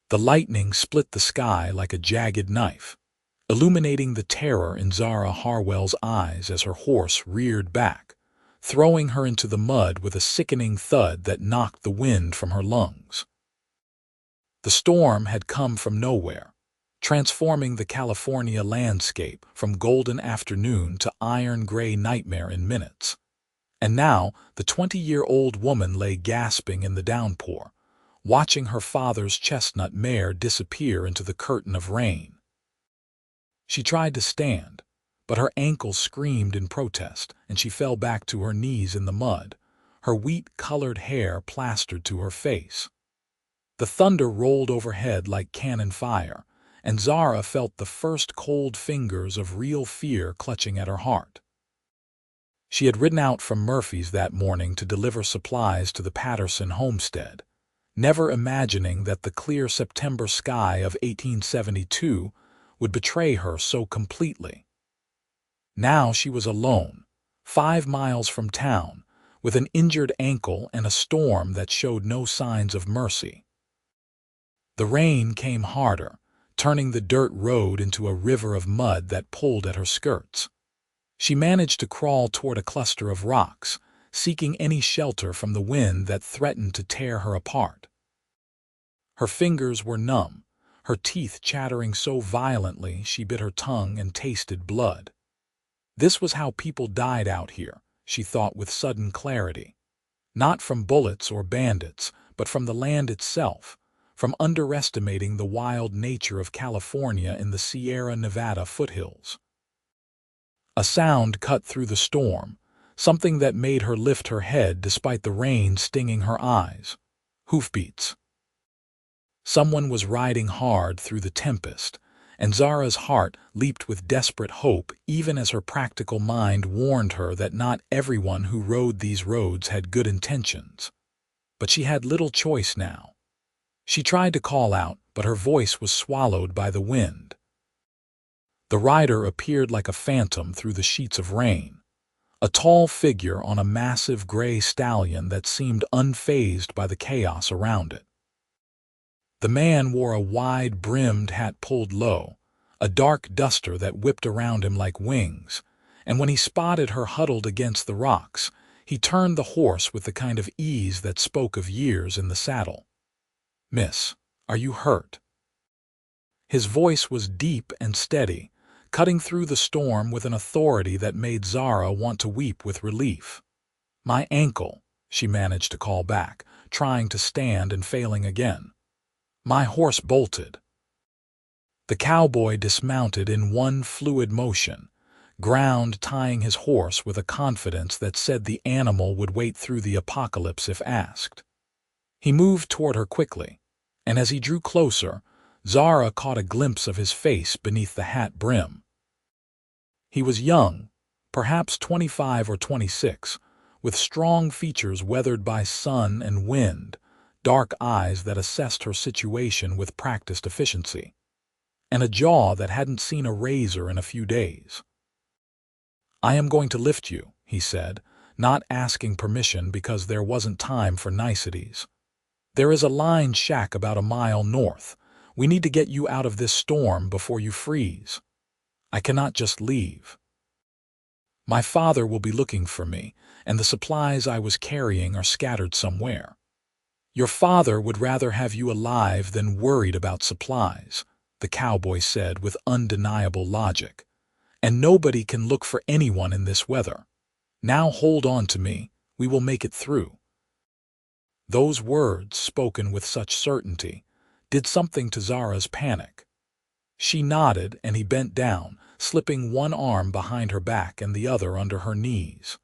The lightning split the sky like a jagged knife, illuminating the terror in Zara Harwell's eyes as her horse reared back, throwing her into the mud with a sickening thud that knocked the wind from her lungs. The storm had come from nowhere, transforming the California landscape from golden afternoon to iron-gray nightmare in minutes. And now the 20-year-old woman lay gasping in the downpour, watching her father's chestnut mare disappear into the curtain of rain. She tried to stand, but her ankles screamed in protest, and she fell back to her knees in the mud, her wheat-colored hair plastered to her face. The thunder rolled overhead like cannon fire, and Zara felt the first cold fingers of real fear clutching at her heart. She had ridden out from Murphy's that morning to deliver supplies to the Patterson homestead, never imagining that the clear September sky of 1872 would betray her so completely. Now she was alone, 5 miles from town, with an injured ankle and a storm that showed no signs of mercy. The rain came harder, turning the dirt road into a river of mud that pulled at her skirts. She managed to crawl toward a cluster of rocks, seeking any shelter from the wind that threatened to tear her apart. Her fingers were numb, her teeth chattering so violently she bit her tongue and tasted blood. This was how people died out here, she thought with sudden clarity. Not from bullets or bandits, but from the land itself, from underestimating the wild nature of California in the Sierra Nevada foothills. A sound cut through the storm, something that made her lift her head despite the rain stinging her eyes. Hoofbeats. Someone was riding hard through the tempest, and Zara's heart leaped with desperate hope even as her practical mind warned her that not everyone who rode these roads had good intentions. But she had little choice now. She tried to call out, but her voice was swallowed by the wind. The rider appeared like a phantom through the sheets of rain, a tall figure on a massive gray stallion that seemed unfazed by the chaos around it. The man wore a wide-brimmed hat pulled low, a dark duster that whipped around him like wings, and when he spotted her huddled against the rocks, he turned the horse with the kind of ease that spoke of years in the saddle. "Miss, are you hurt?" His voice was deep and steady, cutting through the storm with an authority that made Zara want to weep with relief. "My ankle," she managed to call back, trying to stand and failing again. "My horse bolted." The cowboy dismounted in one fluid motion, ground tying his horse with a confidence that said the animal would wait through the apocalypse if asked. He moved toward her quickly, and as he drew closer, Zara caught a glimpse of his face beneath the hat brim. He was young, perhaps 25 or 26, with strong features weathered by sun and wind, dark eyes that assessed her situation with practiced efficiency, and a jaw that hadn't seen a razor in a few days. "I am going to lift you," he said, not asking permission because there wasn't time for niceties. "There is a line shack about a mile north. We need to get you out of this storm before you freeze. I cannot just leave. My father will be looking for me, and the supplies I was carrying are scattered somewhere. Your father would rather have you alive than worried about supplies," the cowboy said with undeniable logic. "And nobody can look for anyone in this weather. Now hold on to me, we will make it through." Those words, spoken with such certainty, did something to Zara's panic. She nodded and he bent down, slipping one arm behind her back and the other under her knees.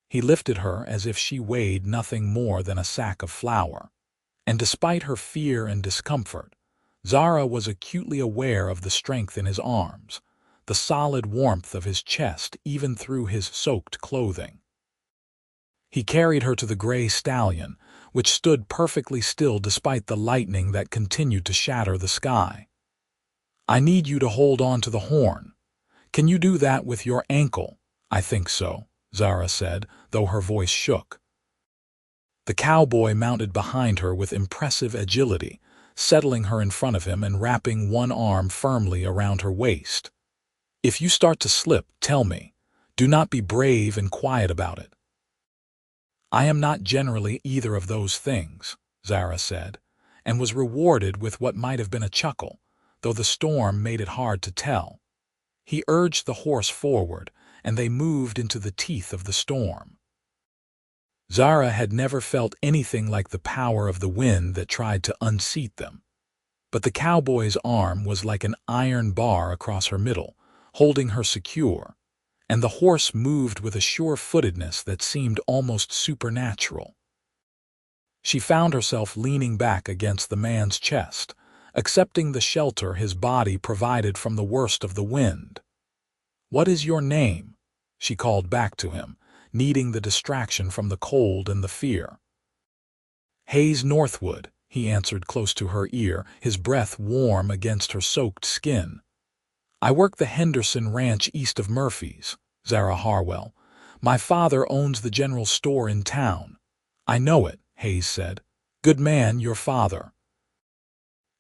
He lifted her as if she weighed nothing more than a sack of flour, and despite her fear and discomfort, Zara was acutely aware of the strength in his arms, the solid warmth of his chest even through his soaked clothing. He carried her to the gray stallion, which stood perfectly still despite the lightning that continued to shatter the sky. "I need you to hold on to the horn. Can you do that with your ankle?" "I think so," Zara said, though her voice shook. The cowboy mounted behind her with impressive agility, settling her in front of him and wrapping one arm firmly around her waist. "If you start to slip, tell me. Do not be brave and quiet about it." "I am not generally either of those things," Zara said, and was rewarded with what might have been a chuckle, though the storm made it hard to tell. He urged the horse forward, and they moved into the teeth of the storm. Zara had never felt anything like the power of the wind that tried to unseat them. But the cowboy's arm was like an iron bar across her middle, holding her secure, and the horse moved with a sure-footedness that seemed almost supernatural. She found herself leaning back against the man's chest, accepting the shelter his body provided from the worst of the wind. "What is your name?" she called back to him, needing the distraction from the cold and the fear. "Hayes Northwood," he answered close to her ear, his breath warm against her soaked skin. "I work the Henderson Ranch east of Murphy's, Zara Harwell. My father owns the general store in town." "I know it," Hayes said. "Good man, your father.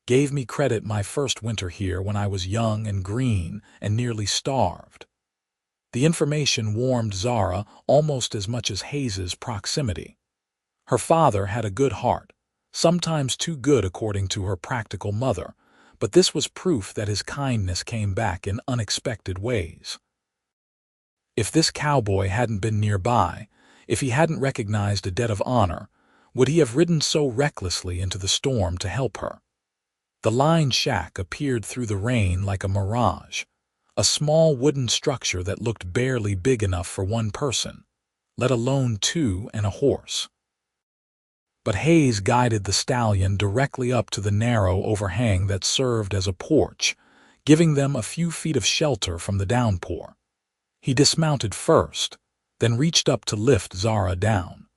Gave me credit my first winter here when I was young and green and nearly starved." The information warmed Zara almost as much as Hayes's proximity. Her father had a good heart, sometimes too good according to her practical mother, but this was proof that his kindness came back in unexpected ways. If this cowboy hadn't been nearby, if he hadn't recognized a debt of honor, would he have ridden so recklessly into the storm to help her? The line shack appeared through the rain like a mirage, a small wooden structure that looked barely big enough for one person, let alone two and a horse. But Hayes guided the stallion directly up to the narrow overhang that served as a porch, giving them a few feet of shelter from the downpour. He dismounted first, then reached up to lift Zara down.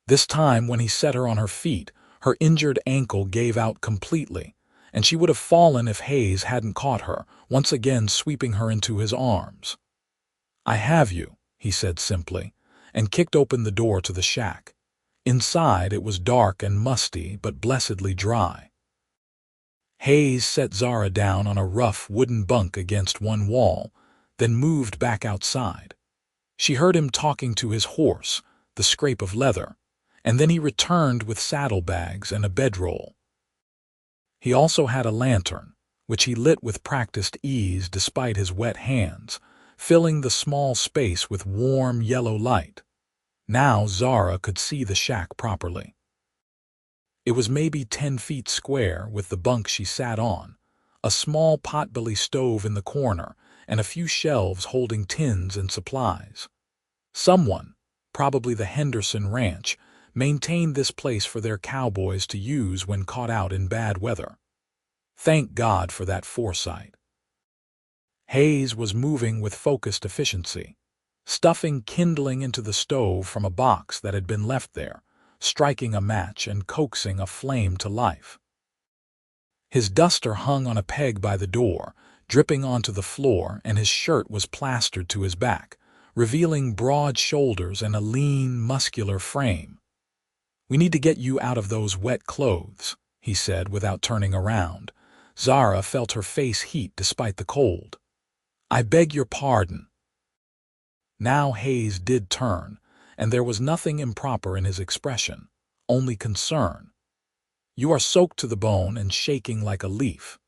This time, when he set her on her feet, her injured ankle gave out completely, and she would have fallen if Hayes hadn't caught her, once again sweeping her into his arms. "I have you," he said simply, and kicked open the door to the shack. Inside it was dark and musty, but blessedly dry. Hayes set Zara down on a rough wooden bunk against one wall, then moved back outside. She heard him talking to his horse, the scrape of leather, and then he returned with saddlebags and a bedroll. He also had a lantern, which he lit with practiced ease despite his wet hands, filling the small space with warm yellow light. Now Zara could see the shack properly. It was maybe 10 feet square with the bunk she sat on, a small potbelly stove in the corner, and a few shelves holding tins and supplies. Someone, probably the Henderson Ranch, maintained this place for their cowboys to use when caught out in bad weather. Thank God for that foresight. Hayes was moving with focused efficiency, stuffing kindling into the stove from a box that had been left there, striking a match and coaxing a flame to life. His duster hung on a peg by the door, dripping onto the floor, and his shirt was plastered to his back, revealing broad shoulders and a lean, muscular frame. "We need to get you out of those wet clothes," he said without turning around. Zara felt her face heat despite the cold. "I beg your pardon." Now Hayes did turn, and there was nothing improper in his expression, only concern. "You are soaked to the bone and shaking like a leaf.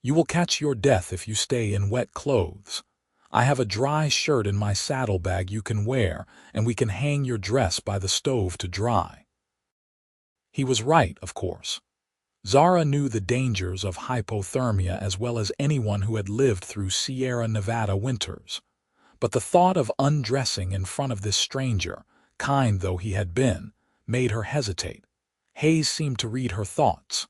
You will catch your death if you stay in wet clothes. I have a dry shirt in my saddlebag you can wear, and we can hang your dress by the stove to dry." He was right, of course. Zara knew the dangers of hypothermia as well as anyone who had lived through Sierra Nevada winters. But the thought of undressing in front of this stranger, kind though he had been, made her hesitate. Hayes seemed to read her thoughts.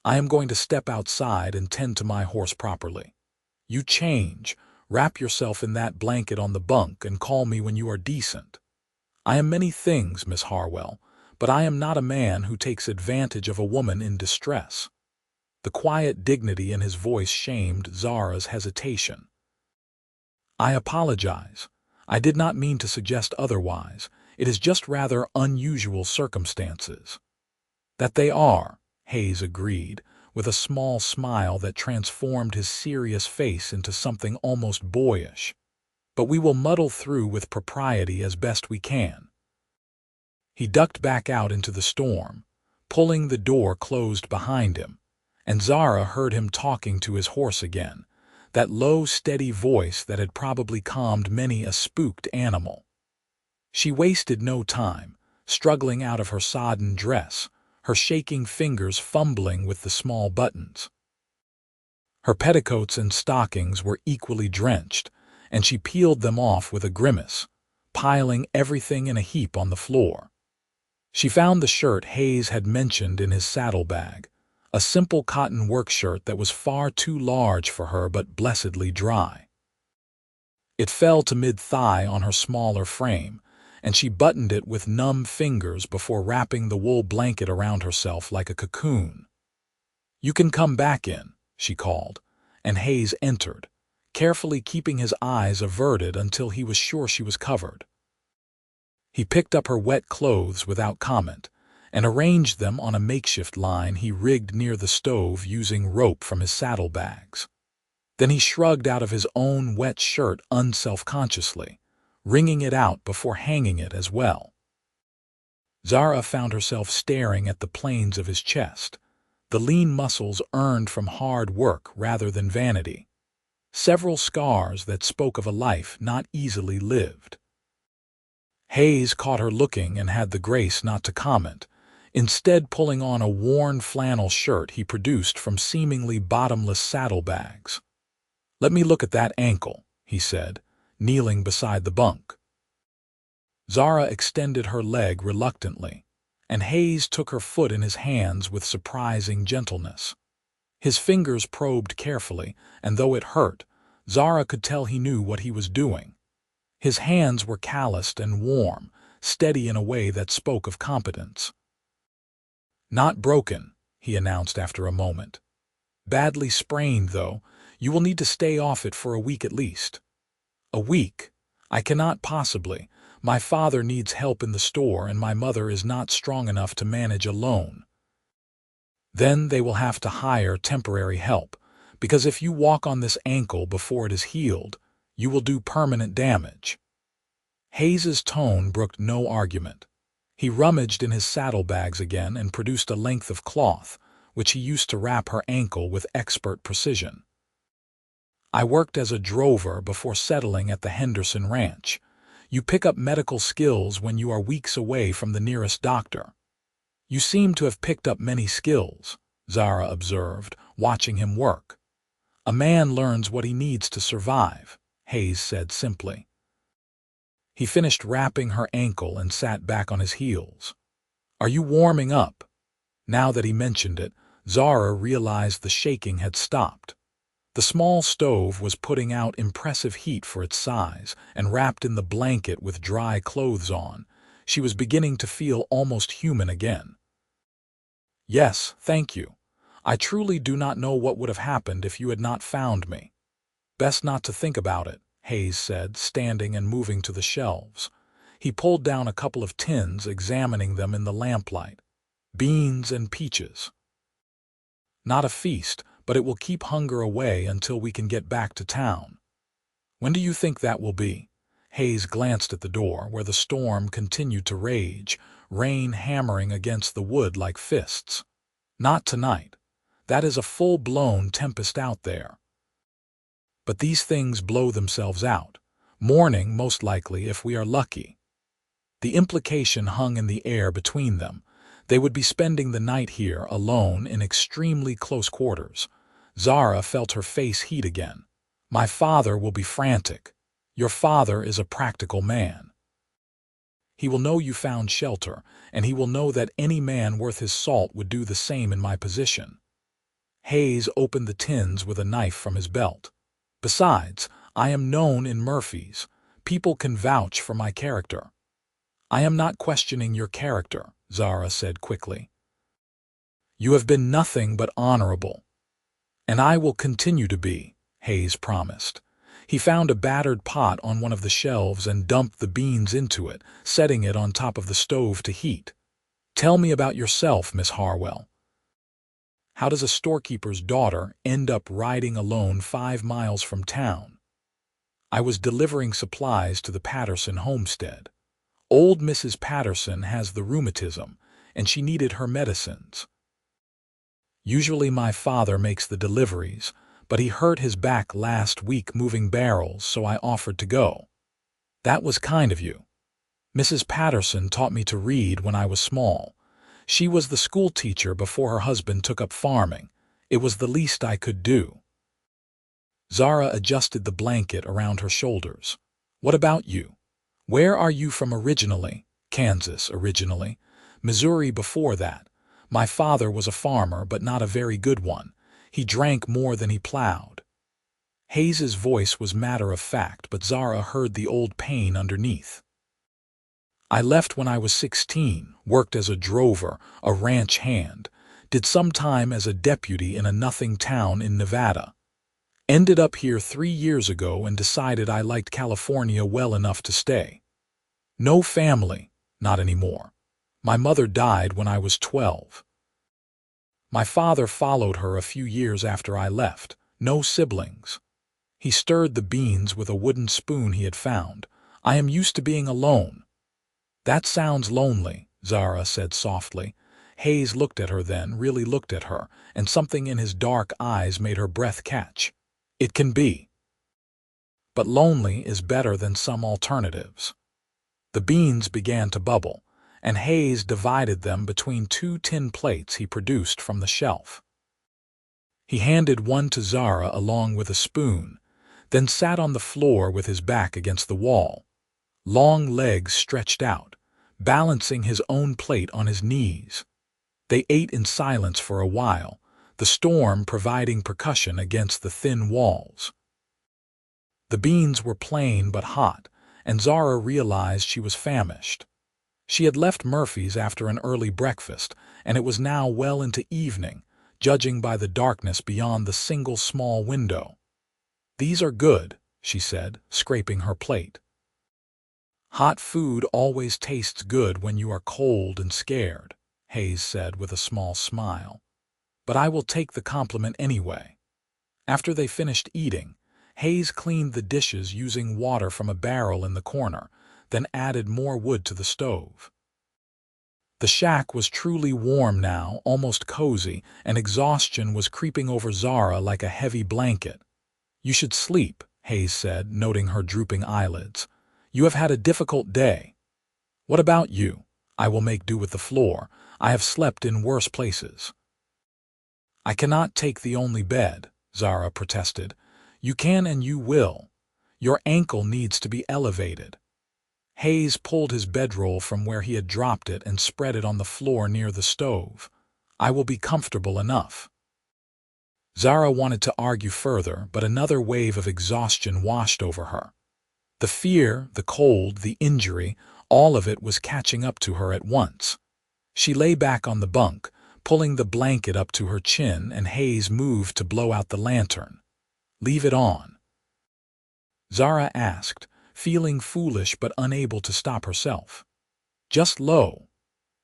"I am going to step outside and tend to my horse properly. You change, wrap yourself in that blanket on the bunk, and call me when you are decent. I am many things, Miss Harwell, but I am not a man who takes advantage of a woman in distress." The quiet dignity in his voice shamed Zara's hesitation. "I apologize. I did not mean to suggest otherwise. It is just rather unusual circumstances." "That they are," Hayes agreed, with a small smile that transformed his serious face into something almost boyish. But we will muddle through with propriety as best we can. He ducked back out into the storm, pulling the door closed behind him, and Zara heard him talking to his horse again, that low, steady voice that had probably calmed many a spooked animal. She wasted no time, struggling out of her sodden dress, her shaking fingers fumbling with the small buttons. Her petticoats and stockings were equally drenched, and she peeled them off with a grimace, piling everything in a heap on the floor. She found the shirt Hayes had mentioned in his saddlebag, a simple cotton work shirt that was far too large for her but blessedly dry. It fell to mid-thigh on her smaller frame, and she buttoned it with numb fingers before wrapping the wool blanket around herself like a cocoon. "You can come back in," she called, and Hayes entered, carefully keeping his eyes averted until he was sure she was covered. He picked up her wet clothes without comment and arranged them on a makeshift line he rigged near the stove using rope from his saddlebags. Then he shrugged out of his own wet shirt unselfconsciously, wringing it out before hanging it as well. Zara found herself staring at the planes of his chest, the lean muscles earned from hard work rather than vanity, several scars that spoke of a life not easily lived. Hayes caught her looking and had the grace not to comment, instead pulling on a worn flannel shirt he produced from seemingly bottomless saddlebags. "Let me look at that ankle," he said, kneeling beside the bunk. Zara extended her leg reluctantly, and Hayes took her foot in his hands with surprising gentleness. His fingers probed carefully, and though it hurt, Zara could tell he knew what he was doing. His hands were calloused and warm, steady in a way that spoke of competence. "Not broken," he announced after a moment. "Badly sprained, though. You will need to stay off it for a week at least." "A week? I cannot possibly. My father needs help in the store and my mother is not strong enough to manage alone." "Then they will have to hire temporary help, because if you walk on this ankle before it is healed, you will do permanent damage." Hayes's tone brooked no argument. He rummaged in his saddlebags again and produced a length of cloth, which he used to wrap her ankle with expert precision. "I worked as a drover before settling at the Henderson Ranch. You pick up medical skills when you are weeks away from the nearest doctor." "You seem to have picked up many skills," Zara observed, watching him work. "A man learns what he needs to survive," Hayes said simply. He finished wrapping her ankle and sat back on his heels. "Are you warming up?" Now that he mentioned it, Zara realized the shaking had stopped. The small stove was putting out impressive heat for its size, and wrapped in the blanket with dry clothes on, she was beginning to feel almost human again. "Yes, thank you. I truly do not know what would have happened if you had not found me." "Best not to think about it," Hayes said, standing and moving to the shelves. He pulled down a couple of tins, examining them in the lamplight. "Beans and peaches. Not a feast, but it will keep hunger away until we can get back to town." "When do you think that will be?" Hayes glanced at the door, where the storm continued to rage, rain hammering against the wood like fists. "Not tonight. That is a full-blown tempest out there. But these things blow themselves out. Morning, most likely, if we are lucky." The implication hung in the air between them. They would be spending the night here alone in extremely close quarters. Zara felt her face heat again. "My father will be frantic. Your father is a practical man. He will know you found shelter, and he will know that any man worth his salt would do the same in my position." Hayes opened the tins with a knife from his belt. "Besides, I am known in Murphy's. People can vouch for my character." "I am not questioning your character," Zara said quickly. "You have been nothing but honorable." "And I will continue to be," Hayes promised. He found a battered pot on one of the shelves and dumped the beans into it, setting it on top of the stove to heat. "Tell me about yourself, Miss Harwell." How does a storekeeper's daughter end up riding alone 5 miles from town? I was delivering supplies to the Patterson homestead. Old Mrs. Patterson has the rheumatism, and she needed her medicines. Usually my father makes the deliveries, but he hurt his back last week moving barrels, so I offered to go. That was kind of you. Mrs. Patterson taught me to read when I was small. She was the school teacher before her husband took up farming. It was the least I could do. Zara adjusted the blanket around her shoulders. What about you? Where are you from originally? Kansas originally. Missouri before that. My father was a farmer, but not a very good one. He drank more than he plowed. Hayes's voice was matter of fact, but Zara heard the old pain underneath. I left when I was 16, worked as a drover, a ranch hand, did some time as a deputy in a nothing town in Nevada. Ended up here 3 years ago and decided I liked California well enough to stay. No family, not anymore. My mother died when I was 12. My father followed her a few years after I left. No siblings. He stirred the beans with a wooden spoon he had found. I am used to being alone. That sounds lonely, Zara said softly. Hayes looked at her then, really looked at her, and something in his dark eyes made her breath catch. It can be. But lonely is better than some alternatives. The beans began to bubble, and Hayes divided them between 2 tin plates he produced from the shelf. He handed one to Zara along with a spoon, then sat on the floor with his back against the wall, long legs stretched out, balancing his own plate on his knees. They ate in silence for a while, the storm providing percussion against the thin walls. The beans were plain but hot, and Zara realized she was famished. She had left Murphy's after an early breakfast, and it was now well into evening, judging by the darkness beyond the single small window. "These are good," she said, scraping her plate. "Hot food always tastes good when you are cold and scared," Hayes said with a small smile. "But I will take the compliment anyway." After they finished eating, Hayes cleaned the dishes using water from a barrel in the corner, then added more wood to the stove. The shack was truly warm now, almost cozy, and exhaustion was creeping over Zara like a heavy blanket. "You should sleep," Hayes said, noting her drooping eyelids. "You have had a difficult day." "What about you?" "I will make do with the floor. I have slept in worse places." "I cannot take the only bed," Zara protested. "You can and you will. Your ankle needs to be elevated." Hayes pulled his bedroll from where he had dropped it and spread it on the floor near the stove. "I will be comfortable enough." Zara wanted to argue further, but another wave of exhaustion washed over her. The fear, the cold, the injury, all of it was catching up to her at once. She lay back on the bunk, pulling the blanket up to her chin, and Hayes moved to blow out the lantern. "Leave it on?" Zara asked, feeling foolish but unable to stop herself. "Just low."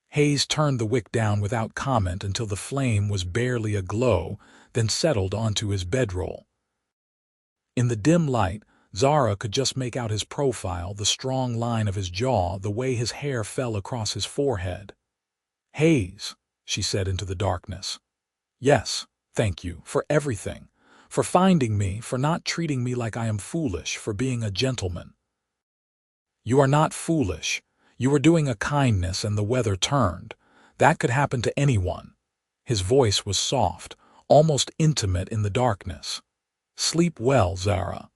Hayes turned the wick down without comment until the flame was barely aglow, then settled onto his bedroll. In the dim light, Zara could just make out his profile, the strong line of his jaw, the way his hair fell across his forehead. "Hayes," she said into the darkness. "Yes, thank you, for everything. For finding me, for not treating me like I am foolish, for being a gentleman." "You are not foolish. You were doing a kindness and the weather turned. That could happen to anyone." His voice was soft, almost intimate in the darkness. "Sleep well, Zara."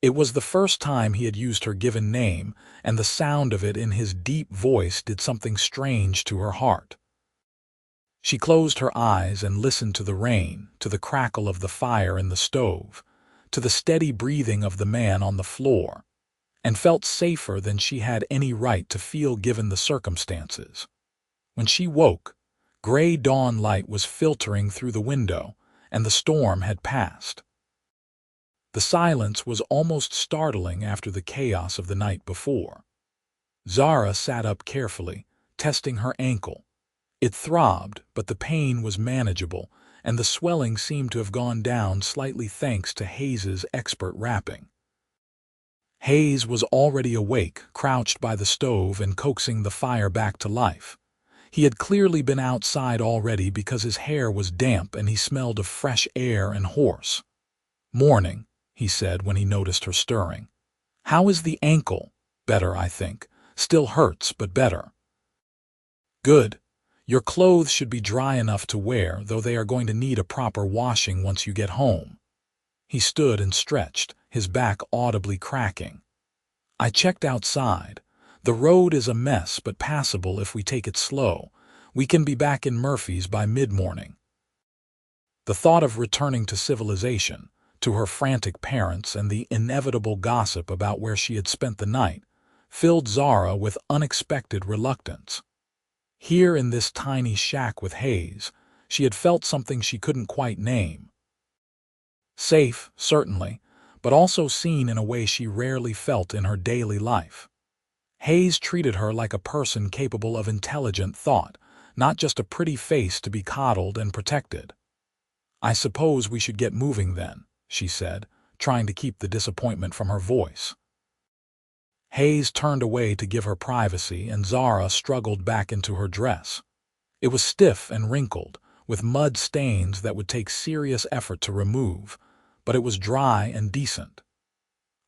It was the first time he had used her given name, and the sound of it in his deep voice did something strange to her heart. She closed her eyes and listened to the rain, to the crackle of the fire in the stove, to the steady breathing of the man on the floor, and felt safer than she had any right to feel given the circumstances. When she woke, gray dawn light was filtering through the window, and the storm had passed. The silence was almost startling after the chaos of the night before. Zara sat up carefully, testing her ankle. It throbbed, but the pain was manageable, and the swelling seemed to have gone down slightly thanks to Hayes's expert wrapping. Hayes was already awake, crouched by the stove and coaxing the fire back to life. He had clearly been outside already because his hair was damp and he smelled of fresh air and horse. "Morning," he said when he noticed her stirring. "How is the ankle?" "Better, I think. Still hurts, but better." "Good. Your clothes should be dry enough to wear, though they are going to need a proper washing once you get home." He stood and stretched, his back audibly cracking. "I checked outside. The road is a mess but passable if we take it slow. We can be back in Murphy's by mid-morning." The thought of returning to civilization, to her frantic parents and the inevitable gossip about where she had spent the night, filled Zara with unexpected reluctance. Here in this tiny shack with Hayes, she had felt something she couldn't quite name. Safe, certainly, but also seen in a way she rarely felt in her daily life. Hayes treated her like a person capable of intelligent thought, not just a pretty face to be coddled and protected. "I suppose we should get moving then," she said, trying to keep the disappointment from her voice. Hayes turned away to give her privacy, and Zara struggled back into her dress. It was stiff and wrinkled, with mud stains that would take serious effort to remove, but it was dry and decent.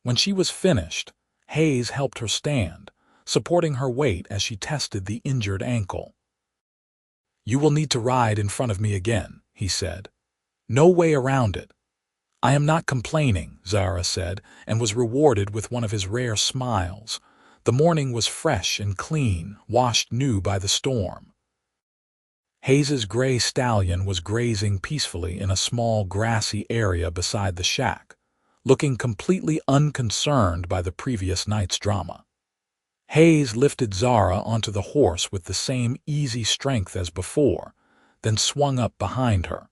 When she was finished, Hayes helped her stand, supporting her weight as she tested the injured ankle. "You will need to ride in front of me again," he said. "No way around it." "I am not complaining," Zara said, and was rewarded with one of his rare smiles. The morning was fresh and clean, washed new by the storm. Hayes's gray stallion was grazing peacefully in a small grassy area beside the shack, looking completely unconcerned by the previous night's drama. Hayes lifted Zara onto the horse with the same easy strength as before, then swung up behind her.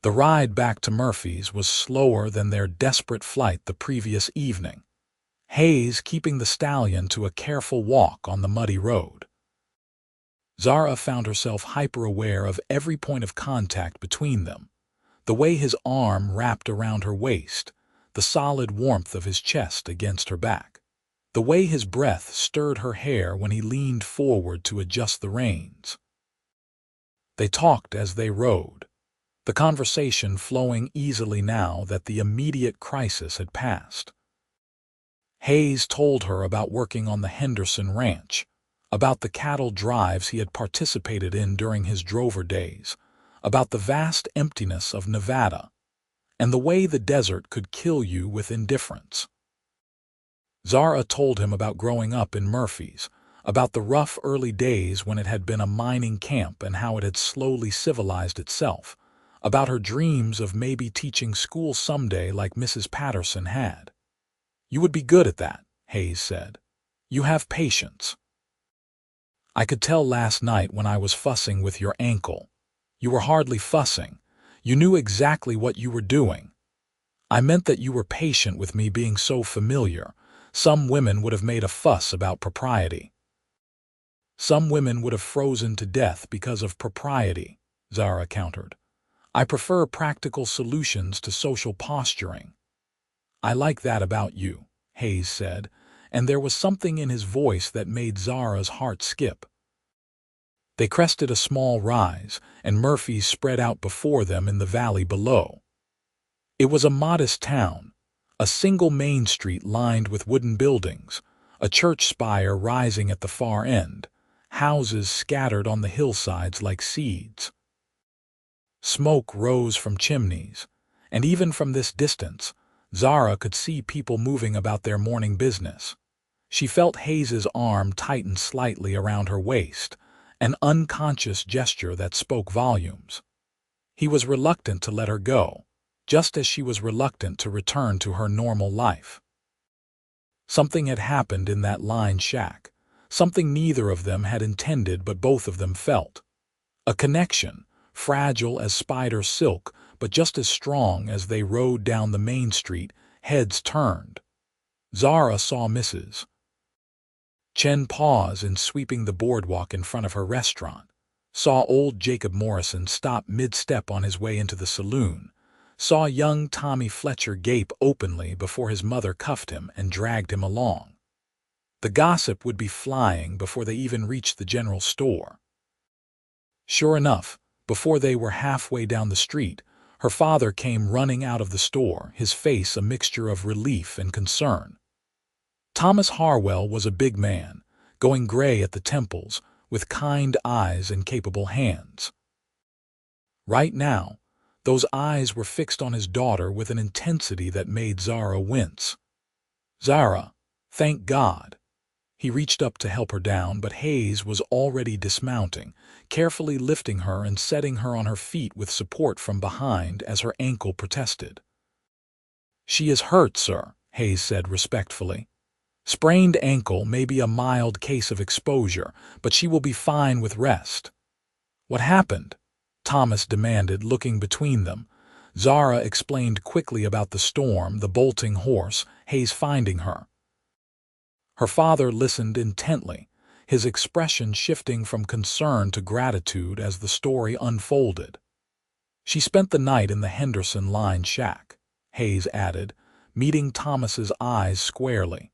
The ride back to Murphy's was slower than their desperate flight the previous evening, Hayes keeping the stallion to a careful walk on the muddy road. Zara found herself hyper-aware of every point of contact between them, the way his arm wrapped around her waist, the solid warmth of his chest against her back, the way his breath stirred her hair when he leaned forward to adjust the reins. They talked as they rode, the conversation flowing easily now that the immediate crisis had passed. Hayes told her about working on the Henderson ranch, about the cattle drives he had participated in during his drover days, about the vast emptiness of Nevada, and the way the desert could kill you with indifference. Zara told him about growing up in Murphy's, about the rough early days when it had been a mining camp and how it had slowly civilized itself, about her dreams of maybe teaching school someday like Mrs. Patterson had. "You would be good at that," Hayes said. "You have patience." "I could tell last night when I was fussing with your ankle. You were hardly fussing. You knew exactly what you were doing. I meant that you were patient with me being so familiar. Some women would have made a fuss about propriety." "Some women would have frozen to death because of propriety," Zara countered. "I prefer practical solutions to social posturing." "I like that about you," Hayes said, and there was something in his voice that made Zara's heart skip. They crested a small rise, and Murphy's spread out before them in the valley below. It was a modest town, a single main street lined with wooden buildings, a church spire rising at the far end, houses scattered on the hillsides like seeds. Smoke rose from chimneys, and even from this distance, Zara could see people moving about their morning business. She felt Hayes's arm tighten slightly around her waist, an unconscious gesture that spoke volumes. He was reluctant to let her go, just as she was reluctant to return to her normal life. Something had happened in that lined shack, something neither of them had intended but both of them felt. A connection, fragile as spider silk, but just as strong as they rode down the main street, heads turned. Zara saw Mrs. Chen pause in sweeping the boardwalk in front of her restaurant. saw old Jacob Morrison stop mid-step on his way into the saloon, saw young Tommy Fletcher gape openly before his mother cuffed him and dragged him along. The gossip would be flying before they even reached the general store. Sure enough, before they were halfway down the street, her father came running out of the store, his face a mixture of relief and concern. Thomas Harwell was a big man, going gray at the temples, with kind eyes and capable hands. Right now, those eyes were fixed on his daughter with an intensity that made Zara wince. "Zara, thank God." He reached up to help her down, but Hayes was already dismounting, carefully lifting her and setting her on her feet with support from behind as her ankle protested. "She is hurt, sir," Hayes said respectfully. "Sprained ankle may be a mild case of exposure, but she will be fine with rest." "What happened?" Thomas demanded, looking between them. Zara explained quickly about the storm, the bolting horse, Hayes finding her. Her father listened intently, his expression shifting from concern to gratitude as the story unfolded. "She spent the night in the Henderson line shack," Hayes added, meeting Thomas's eyes squarely.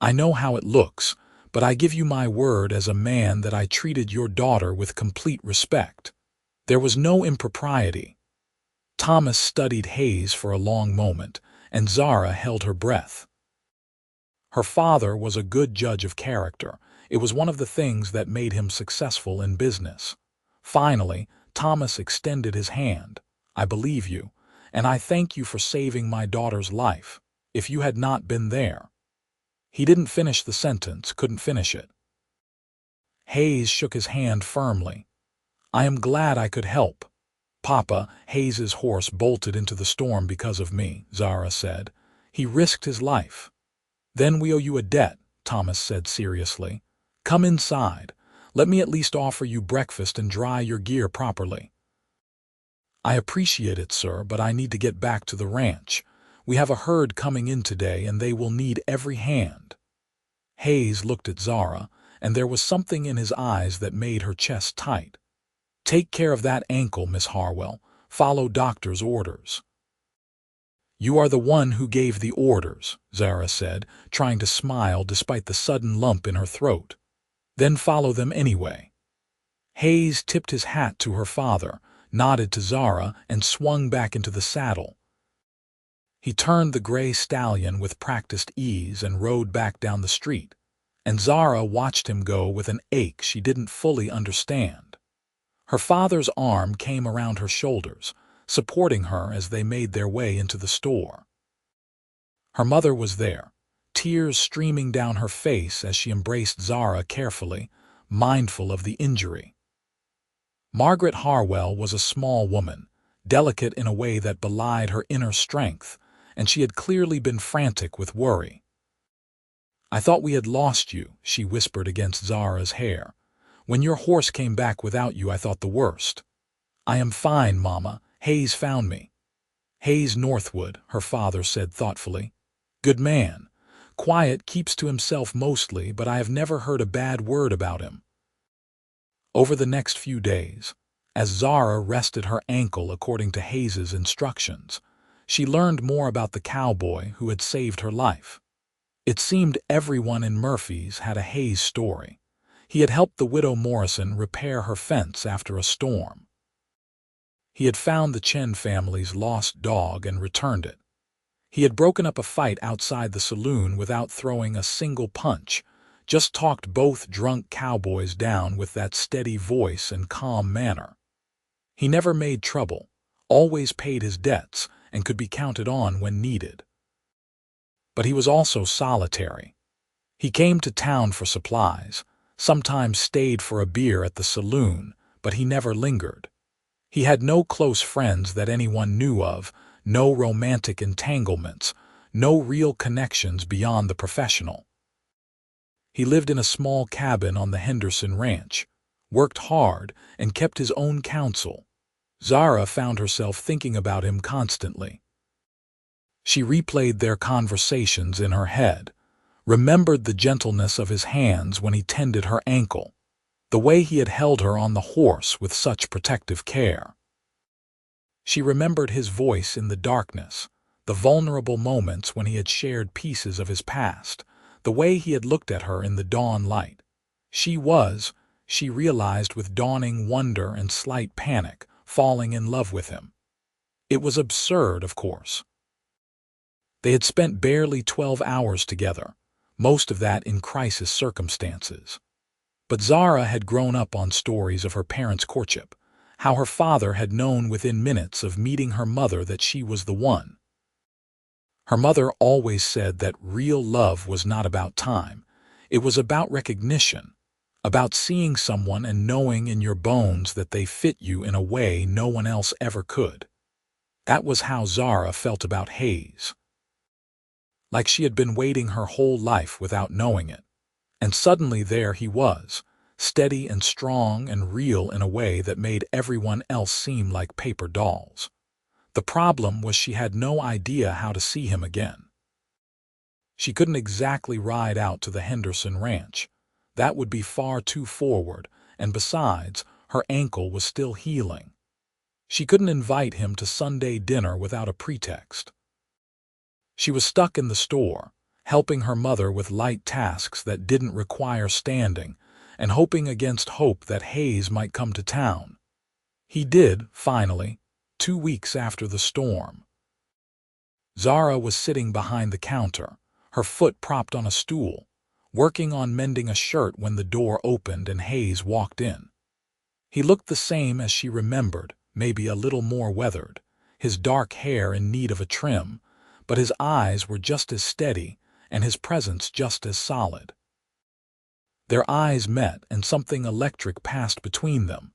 "I know how it looks, but I give you my word as a man that I treated your daughter with complete respect. There was no impropriety." Thomas studied Hayes for a long moment, and Zara held her breath. Her father was a good judge of character. It was one of the things that made him successful in business. Finally, Thomas extended his hand. "I believe you, and I thank you for saving my daughter's life. If you had not been there—" He didn't finish the sentence, couldn't finish it. Hayes shook his hand firmly. "I am glad I could help." "Papa, Hayes's horse bolted into the storm because of me," Zara said. "He risked his life." "Then we owe you a debt," Thomas said seriously. "Come inside. Let me at least offer you breakfast and dry your gear properly." "I appreciate it, sir, but I need to get back to the ranch. We have a herd coming in today, and they will need every hand." Hayes looked at Zara, and there was something in his eyes that made her chest tight. "Take care of that ankle, Miss Harwell. Follow doctor's orders." "You are the one who gave the orders," Zara said, trying to smile despite the sudden lump in her throat. "Then follow them anyway." Hayes tipped his hat to her father, nodded to Zara, and swung back into the saddle. He turned the gray stallion with practiced ease and rode back down the street, and Zara watched him go with an ache she didn't fully understand. Her father's arm came around her shoulders, supporting her as they made their way into the store. Her mother was there, tears streaming down her face as she embraced Zara carefully, mindful of the injury. Margaret Harwell was a small woman, delicate in a way that belied her inner strength, and she had clearly been frantic with worry. "I thought we had lost you," she whispered against Zara's hair. "When your horse came back without you, I thought the worst." "I am fine, Mama. Hayes found me." "Hayes Northwood," her father said thoughtfully. "Good man. Quiet, keeps to himself mostly, but I have never heard a bad word about him." Over the next few days, as Zara rested her ankle according to Hayes's instructions, she learned more about the cowboy who had saved her life. It seemed everyone in Murphy's had a Hayes story. He had helped the widow Morrison repair her fence after a storm. He had found the Chen family's lost dog and returned it. He had broken up a fight outside the saloon without throwing a single punch, just talked both drunk cowboys down with that steady voice and calm manner. He never made trouble, always paid his debts, and could be counted on when needed. But he was also solitary. He came to town for supplies, sometimes stayed for a beer at the saloon, but he never lingered. He had no close friends that anyone knew of, no romantic entanglements, no real connections beyond the professional. He lived in a small cabin on the Henderson ranch, worked hard, and kept his own counsel. Zara found herself thinking about him constantly. She replayed their conversations in her head, remembered the gentleness of his hands when he tended her ankle, the way he had held her on the horse with such protective care. She remembered his voice in the darkness, the vulnerable moments when he had shared pieces of his past, the way he had looked at her in the dawn light. She realized with dawning wonder and slight panic, falling in love with him. It was absurd, of course. They had spent barely 12 hours together, most of that in crisis circumstances. But Zara had grown up on stories of her parents' courtship, how her father had known within minutes of meeting her mother that she was the one. Her mother always said that real love was not about time. It was about recognition, about seeing someone and knowing in your bones that they fit you in a way no one else ever could. That was how Zara felt about Hayes. Like she had been waiting her whole life without knowing it. And suddenly there he was, steady and strong and real in a way that made everyone else seem like paper dolls. The problem was she had no idea how to see him again. She couldn't exactly ride out to the Henderson ranch. That would be far too forward, and besides, her ankle was still healing. She couldn't invite him to Sunday dinner without a pretext. She was stuck in the store, helping her mother with light tasks that didn't require standing, and hoping against hope that Hayes might come to town. He did, finally, 2 weeks after the storm. Zara was sitting behind the counter, her foot propped on a stool, working on mending a shirt when the door opened and Hayes walked in. He looked the same as she remembered, maybe a little more weathered, his dark hair in need of a trim, but his eyes were just as steady and his presence just as solid. Their eyes met and something electric passed between them.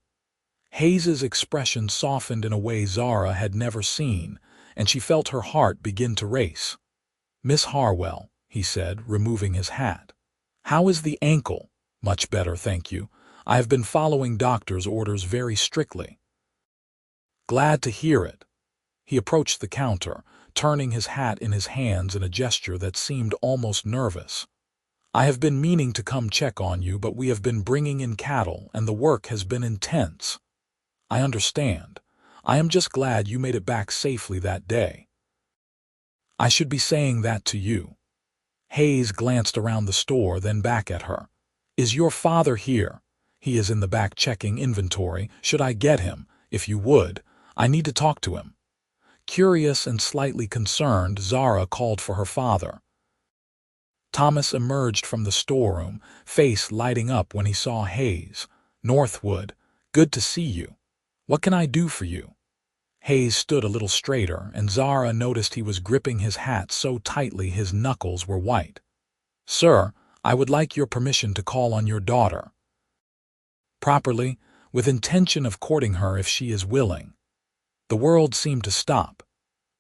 Hayes's expression softened in a way Zara had never seen, and she felt her heart begin to race. "Miss Harwell," he said, removing his hat. "How is the ankle?" "Much better, thank you. I have been following doctor's orders very strictly." "Glad to hear it." He approached the counter, turning his hat in his hands in a gesture that seemed almost nervous. "I have been meaning to come check on you, but we have been bringing in cattle and the work has been intense." "I understand. I am just glad you made it back safely that day." "I should be saying that to you." Hayes glanced around the store, then back at her. "Is your father here?" "He is in the back checking inventory. Should I get him? If you would. I need to talk to him." Curious and slightly concerned, Zara called for her father. Thomas emerged from the storeroom, face lighting up when he saw Hayes. "Northwood, good to see you. What can I do for you?" Hayes stood a little straighter, and Zara noticed he was gripping his hat so tightly his knuckles were white. "Sir, I would like your permission to call on your daughter." "Properly, with intention of courting her if she is willing." The world seemed to stop.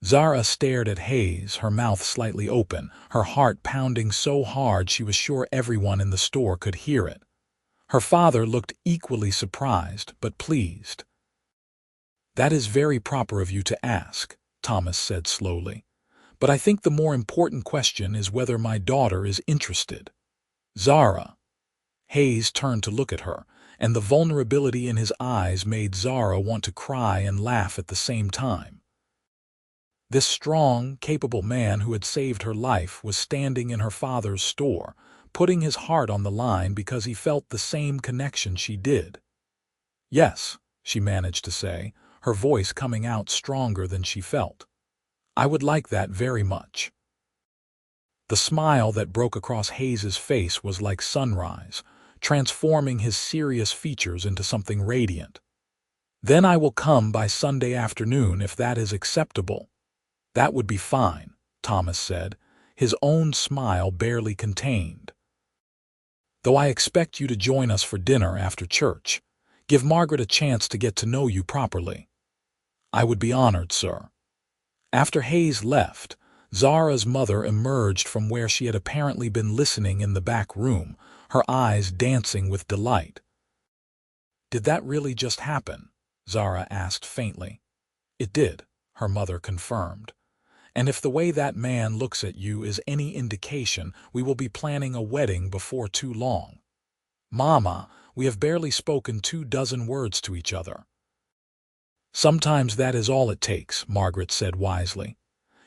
Zara stared at Hayes, her mouth slightly open, her heart pounding so hard she was sure everyone in the store could hear it. Her father looked equally surprised, but pleased. "That is very proper of you to ask," Thomas said slowly. "But I think the more important question is whether my daughter is interested." "Zara." Hayes turned to look at her, and the vulnerability in his eyes made Zara want to cry and laugh at the same time. This strong, capable man who had saved her life was standing in her father's store, putting his heart on the line because he felt the same connection she did. "Yes," she managed to say, her voice coming out stronger than she felt. "I would like that very much." The smile that broke across Hayes's face was like sunrise, transforming his serious features into something radiant. "Then I will come by Sunday afternoon if that is acceptable." "That would be fine," Thomas said, his own smile barely contained. "Though I expect you to join us for dinner after church. Give Margaret a chance to get to know you properly." "I would be honored, sir." After Hayes left, Zara's mother emerged from where she had apparently been listening in the back room, her eyes dancing with delight. "Did that really just happen?" Zara asked faintly. "It did," her mother confirmed. "And if the way that man looks at you is any indication, we will be planning a wedding before too long." "Mama, We have barely spoken 24 words to each other." "Sometimes that is all it takes," Margaret said wisely.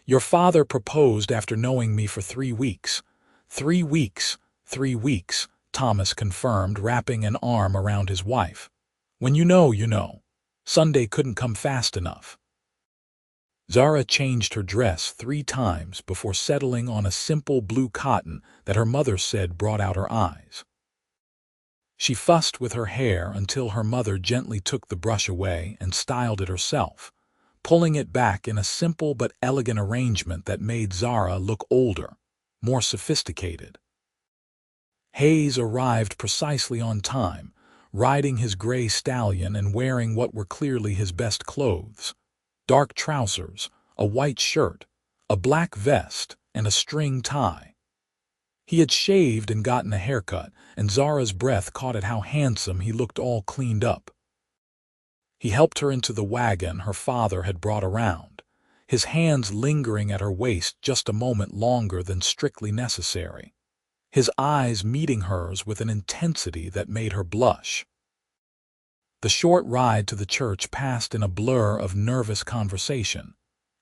"Your father proposed after knowing me for 3 weeks." 3 weeks, 3 weeks, Thomas confirmed, wrapping an arm around his wife. "When you know, you know. Sunday couldn't come fast enough." Zara changed her dress 3 times before settling on a simple blue cotton that her mother said brought out her eyes. She fussed with her hair until her mother gently took the brush away and styled it herself, pulling it back in a simple but elegant arrangement that made Zara look older, more sophisticated. Hayes arrived precisely on time, riding his gray stallion and wearing what were clearly his best clothes: dark trousers, a white shirt, a black vest, and a string tie. He had shaved and gotten a haircut, and Zara's breath caught at how handsome he looked all cleaned up. He helped her into the wagon her father had brought around, his hands lingering at her waist just a moment longer than strictly necessary, his eyes meeting hers with an intensity that made her blush. The short ride to the church passed in a blur of nervous conversation,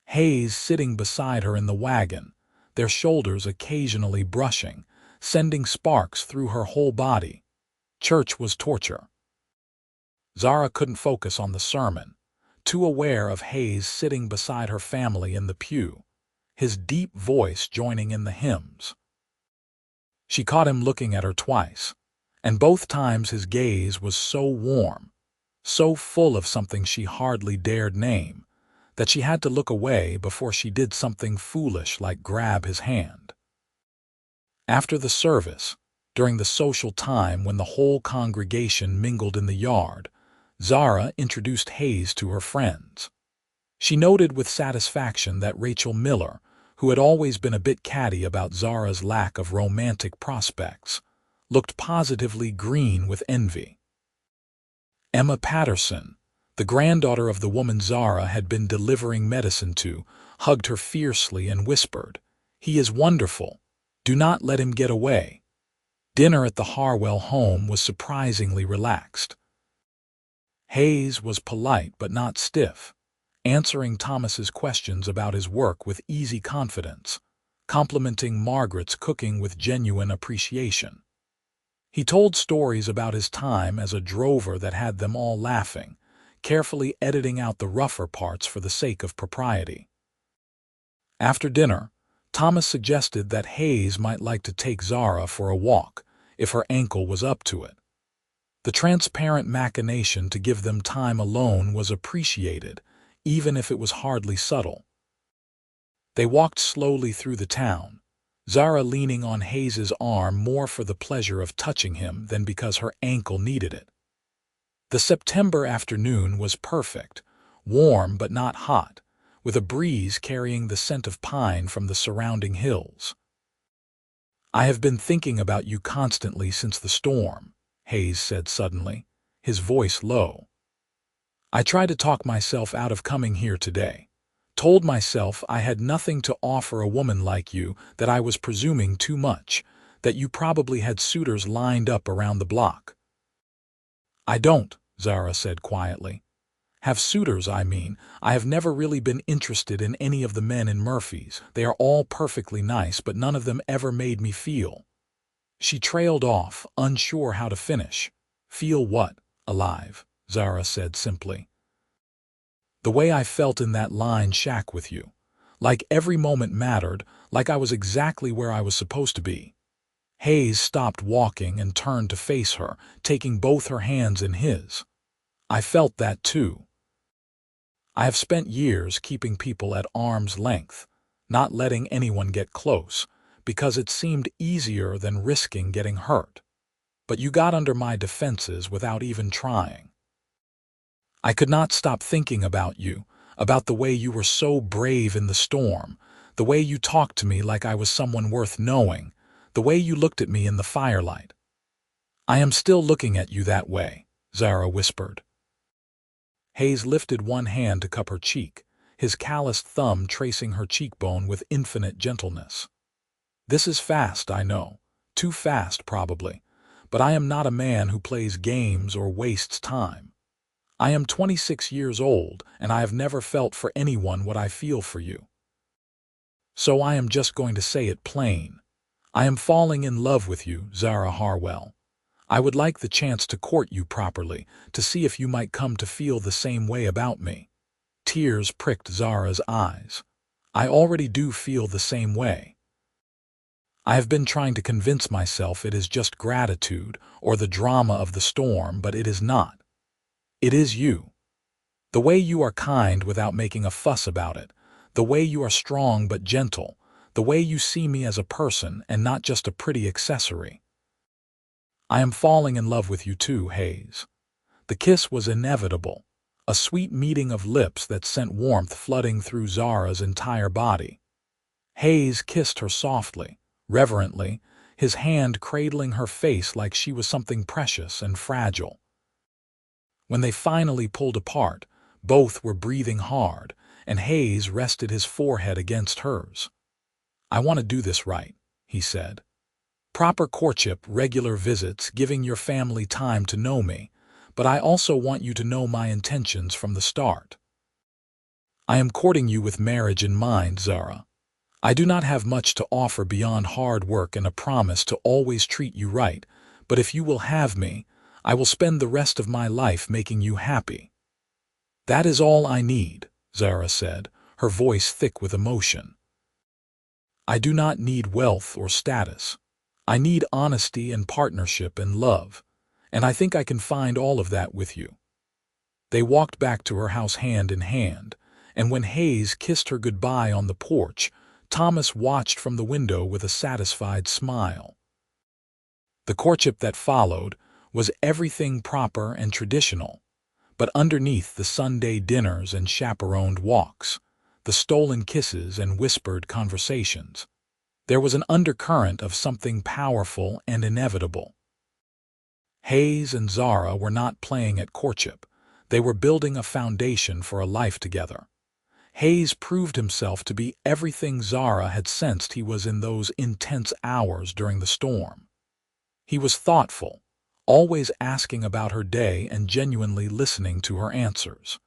Hayes sitting beside her in the wagon, their shoulders occasionally brushing, sending sparks through her whole body. Church was torture. Zara couldn't focus on the sermon, too aware of Hayes sitting beside her family in the pew, his deep voice joining in the hymns. She caught him looking at her twice, and both times his gaze was so warm, so full of something she hardly dared name, that she had to look away before she did something foolish like grab his hand. After the service, during the social time when the whole congregation mingled in the yard, Zara introduced Hayes to her friends. She noted with satisfaction that Rachel Miller, who had always been a bit catty about Zara's lack of romantic prospects, looked positively green with envy. Emma Patterson, the granddaughter of the woman Zara had been delivering medicine to, hugged her fiercely and whispered, "He is wonderful. Do not let him get away." Dinner at the Harwell home was surprisingly relaxed. Hayes was polite but not stiff, answering Thomas's questions about his work with easy confidence, complimenting Margaret's cooking with genuine appreciation. He told stories about his time as a drover that had them all laughing, carefully editing out the rougher parts for the sake of propriety. After dinner, Thomas suggested that Hayes might like to take Zara for a walk, if her ankle was up to it. The transparent machination to give them time alone was appreciated, even if it was hardly subtle. They walked slowly through the town, Zara leaning on Hayes's arm more for the pleasure of touching him than because her ankle needed it. The September afternoon was perfect, warm but not hot, with a breeze carrying the scent of pine from the surrounding hills. "I have been thinking about you constantly since the storm," Hayes said suddenly, his voice low. "I tried to talk myself out of coming here today. Told myself I had nothing to offer a woman like you, that I was presuming too much, that you probably had suitors lined up around the block." "I don't," Zara said quietly. "Have suitors, I mean. I have never really been interested in any of the men in Murphy's. They are all perfectly nice, but none of them ever made me feel." She trailed off, unsure how to finish. "Feel what? Alive," Zara said simply. "The way I felt in that line shack with you. Like every moment mattered, like I was exactly where I was supposed to be." Hayes stopped walking and turned to face her, taking both her hands in his. "I felt that too. I have spent years keeping people at arm's length, not letting anyone get close, because it seemed easier than risking getting hurt. But you got under my defenses without even trying. I could not stop thinking about you, about the way you were so brave in the storm, the way you talked to me like I was someone worth knowing, the way you looked at me in the firelight." "I am still looking at you that way," Zara whispered. Hayes lifted one hand to cup her cheek, his calloused thumb tracing her cheekbone with infinite gentleness. "This is fast, I know. Too fast, probably. but I am not a man who plays games or wastes time. I am 26 years old, and I have never felt for anyone what I feel for you. So I am just going to say it plain. I am falling in love with you, Zara Harwell. I would like the chance to court you properly, to see if you might come to feel the same way about me. Tears pricked Zara's eyes. I already do feel the same way. I have been trying to convince myself it is just gratitude or the drama of the storm, but it is not. It is you. The way you are kind without making a fuss about it, the way you are strong but gentle, the way you see me as a person and not just a pretty accessory. I am falling in love with you too, Hayes. The kiss was inevitable, a sweet meeting of lips that sent warmth flooding through Zara's entire body. Hayes kissed her softly, reverently, his hand cradling her face like she was something precious and fragile. When they finally pulled apart, both were breathing hard, and Hayes rested his forehead against hers. "I want to do this right," he said. "Proper courtship, regular visits, giving your family time to know me, but I also want you to know my intentions from the start. I am courting you with marriage in mind, Zara. I do not have much to offer beyond hard work and a promise to always treat you right, but if you will have me, I will spend the rest of my life making you happy." "That is all I need," Zara said, her voice thick with emotion. "I do not need wealth or status. I need honesty and partnership and love, and I think I can find all of that with you." They walked back to her house hand in hand, and when Hayes kissed her goodbye on the porch, Thomas watched from the window with a satisfied smile. The courtship that followed was everything proper and traditional, but underneath the Sunday dinners and chaperoned walks, the stolen kisses and whispered conversations, there was an undercurrent of something powerful and inevitable. Hayes and Zara were not playing at courtship. They were building a foundation for a life together. Hayes proved himself to be everything Zara had sensed he was in those intense hours during the storm. He was thoughtful, always asking about her day and genuinely listening to her answers.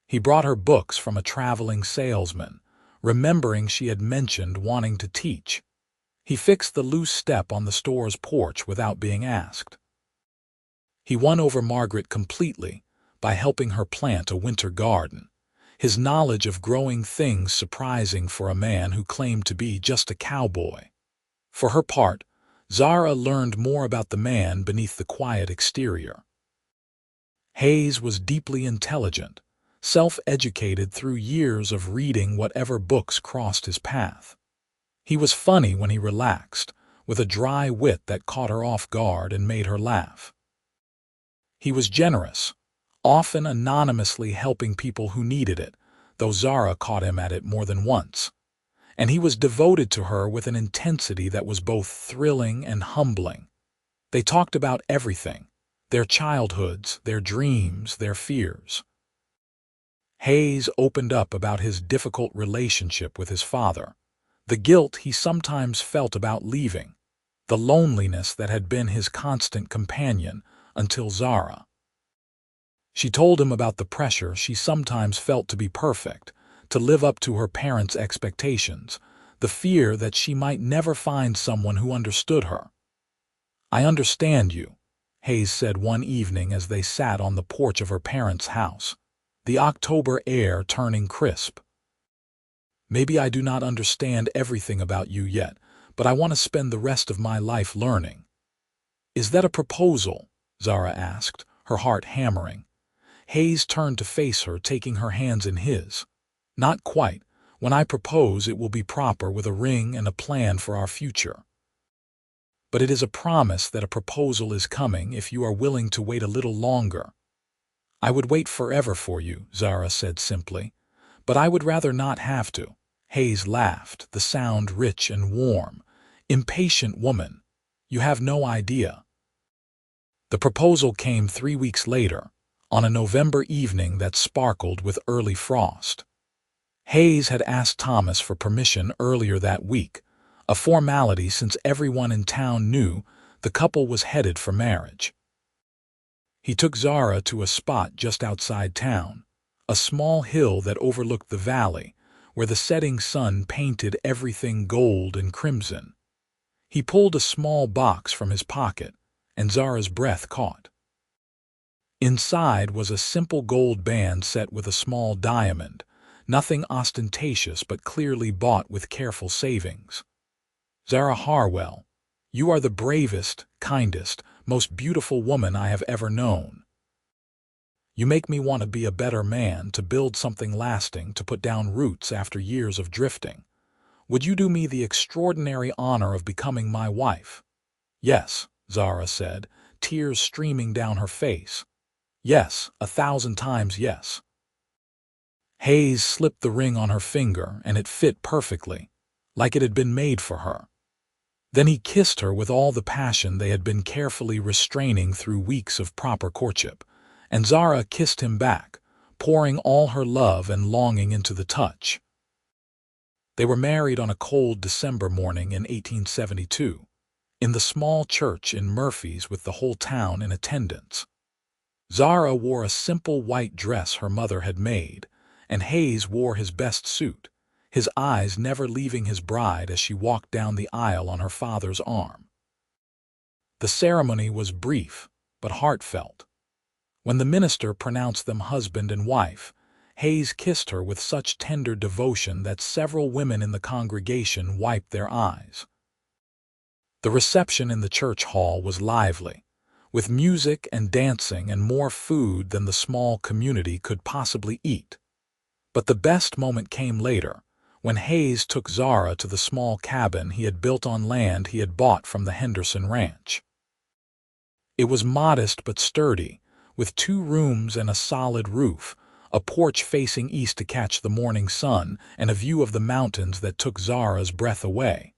He brought her books from a traveling salesman, remembering she had mentioned wanting to teach. He fixed the loose step on the store's porch without being asked. He won over Margaret completely by helping her plant a winter garden, his knowledge of growing things surprising for a man who claimed to be just a cowboy. For her part, Zara learned more about the man beneath the quiet exterior. Hayes was deeply intelligent, self-educated through years of reading whatever books crossed his path. He was funny when he relaxed, with a dry wit that caught her off guard and made her laugh. He was generous, often anonymously helping people who needed it, though Zara caught him at it more than once. And he was devoted to her with an intensity that was both thrilling and humbling. They talked about everything, their childhoods, their dreams, their fears. Hayes opened up about his difficult relationship with his father, the guilt he sometimes felt about leaving, the loneliness that had been his constant companion until Zara. She told him about the pressure she sometimes felt to be perfect, to live up to her parents' expectations, the fear that she might never find someone who understood her. "I understand you," Hayes said one evening as they sat on the porch of her parents' house, the October air turning crisp. "Maybe I do not understand everything about you yet, but I want to spend the rest of my life learning." "Is that a proposal?" Zara asked, her heart hammering. Hayes turned to face her, taking her hands in his. "Not quite. When I propose, it will be proper with a ring and a plan for our future. But it is a promise that a proposal is coming if you are willing to wait a little longer." "I would wait forever for you," Zara said simply, "but I would rather not have to." Hayes laughed, the sound rich and warm. "Impatient woman. You have no idea." The proposal came 3 weeks later, on a November evening that sparkled with early frost. Hayes had asked Thomas for permission earlier that week, a formality since everyone in town knew The couple was headed for marriage. He took Zara to a spot just outside town, a small hill that overlooked the valley, where the setting sun painted everything gold and crimson. He pulled a small box from his pocket, and Zara's breath caught. Inside was a simple gold band set with a small diamond, nothing ostentatious but clearly bought with careful savings. Zara Harwell, you are the bravest, kindest, most beautiful woman I have ever known. You make me want to be a better man, to build something lasting, to put down roots after years of drifting. Would you do me the extraordinary honor of becoming my wife? Yes, Zara said, tears streaming down her face. Yes, 1,000 times yes. Hayes slipped the ring on her finger, and it fit perfectly, like it had been made for her. Then he kissed her with all the passion they had been carefully restraining through weeks of proper courtship, and Zara kissed him back, pouring all her love and longing into the touch. They were married on a cold December morning in 1872, in the small church in Murphy's with the whole town in attendance. Zara wore a simple white dress her mother had made, and Hayes wore his best suit, his eyes never leaving his bride as she walked down the aisle on her father's arm. The ceremony was brief, but heartfelt. When the minister pronounced them husband and wife, Hayes kissed her with such tender devotion that several women in the congregation wiped their eyes. The reception in the church hall was lively, with music and dancing and more food than the small community could possibly eat. But the best moment came later, when Hayes took Zara to the small cabin he had built on land he had bought from the Henderson Ranch. It was modest but sturdy, with 2 rooms and a solid roof, a porch facing east to catch the morning sun, and a view of the mountains that took Zara's breath away.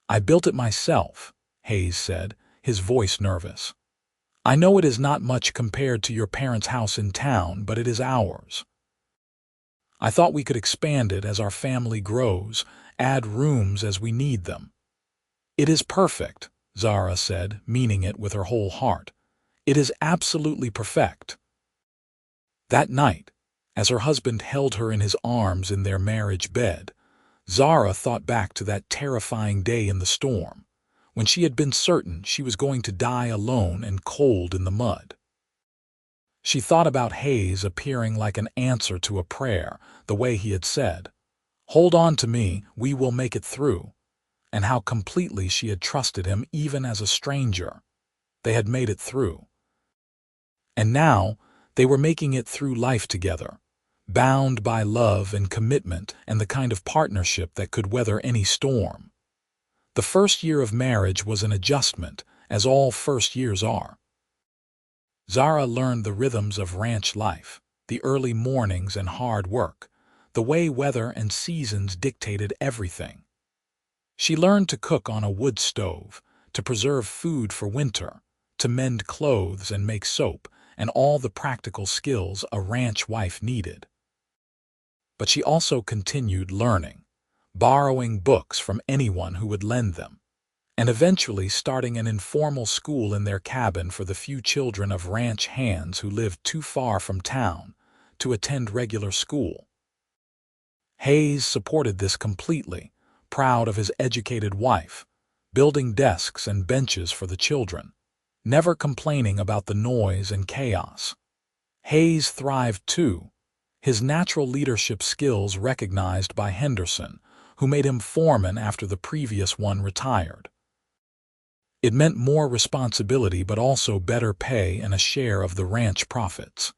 I built it myself, Hayes said, his voice nervous. I know it is not much compared to your parents' house in town, but it is ours. I thought we could expand it as our family grows, add rooms as we need them. It is perfect, Zara said, meaning it with her whole heart. It is absolutely perfect. That night, as her husband held her in his arms in their marriage bed, Zara thought back to that terrifying day in the storm, when she had been certain she was going to die alone and cold in the mud. She thought about Hayes appearing like an answer to a prayer, the way he had said, "Hold on to me, we will make it through," and how completely she had trusted him even as a stranger. They had made it through. And now they were making it through life together, bound by love and commitment and the kind of partnership that could weather any storm. The first year of marriage was an adjustment, as all first years are. Zara learned the rhythms of ranch life, the early mornings and hard work, the way weather and seasons dictated everything. She learned to cook on a wood stove, to preserve food for winter, to mend clothes and make soap, and all the practical skills a ranch wife needed. But she also continued learning, borrowing books from anyone who would lend them, and eventually starting an informal school in their cabin for the few children of ranch hands who lived too far from town to attend regular school. Hayes supported this completely, proud of his educated wife, building desks and benches for the children, never complaining about the noise and chaos. Hayes thrived too, his natural leadership skills recognized by Henderson, who made him foreman after the previous one retired. It meant more responsibility but also better pay and a share of the ranch profits.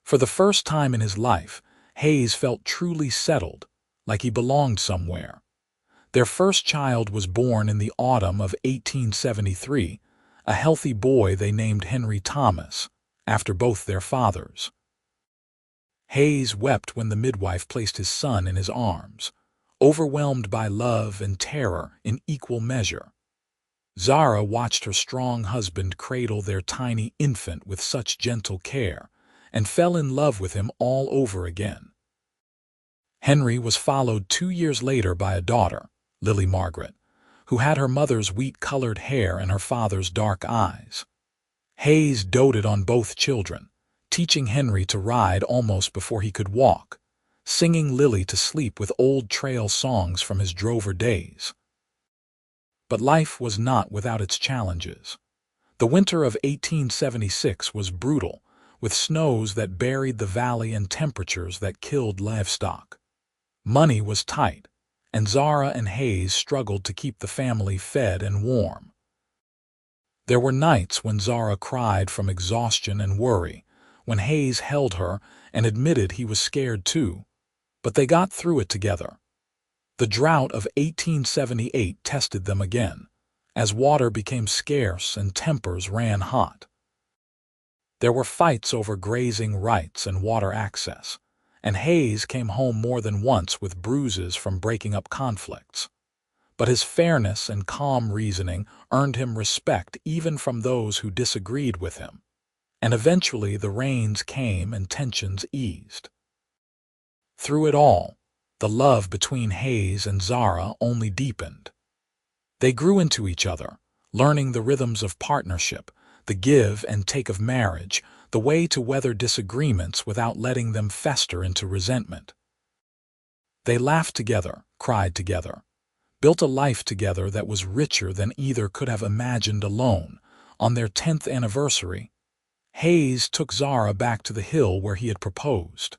For the first time in his life, Hayes felt truly settled, like he belonged somewhere. Their first child was born in the autumn of 1873, a healthy boy they named Henry Thomas, after both their fathers. Hayes wept when the midwife placed his son in his arms, overwhelmed by love and terror in equal measure. Zara watched her strong husband cradle their tiny infant with such gentle care, and fell in love with him all over again. Henry was followed 2 years later by a daughter, Lily Margaret, who had her mother's wheat-colored hair and her father's dark eyes. Hayes doted on both children, teaching Henry to ride almost before he could walk, singing Lily to sleep with old trail songs from his drover days. But life was not without its challenges. The winter of 1876 was brutal, with snows that buried the valley and temperatures that killed livestock. Money was tight, and Zara and Hayes struggled to keep the family fed and warm. There were nights when Zara cried from exhaustion and worry, when Hayes held her and admitted he was scared too, but they got through it together. The drought of 1878 tested them again, as water became scarce and tempers ran hot. There were fights over grazing rights and water access, and Hayes came home more than once with bruises from breaking up conflicts. But his fairness and calm reasoning earned him respect even from those who disagreed with him, and eventually the rains came and tensions eased. Through it all, the love between Hayes and Zara only deepened. They grew into each other, learning the rhythms of partnership, the give and take of marriage, the way to weather disagreements without letting them fester into resentment. They laughed together, cried together, built a life together that was richer than either could have imagined alone. On their 10th anniversary, Hayes took Zara back to the hill where he had proposed.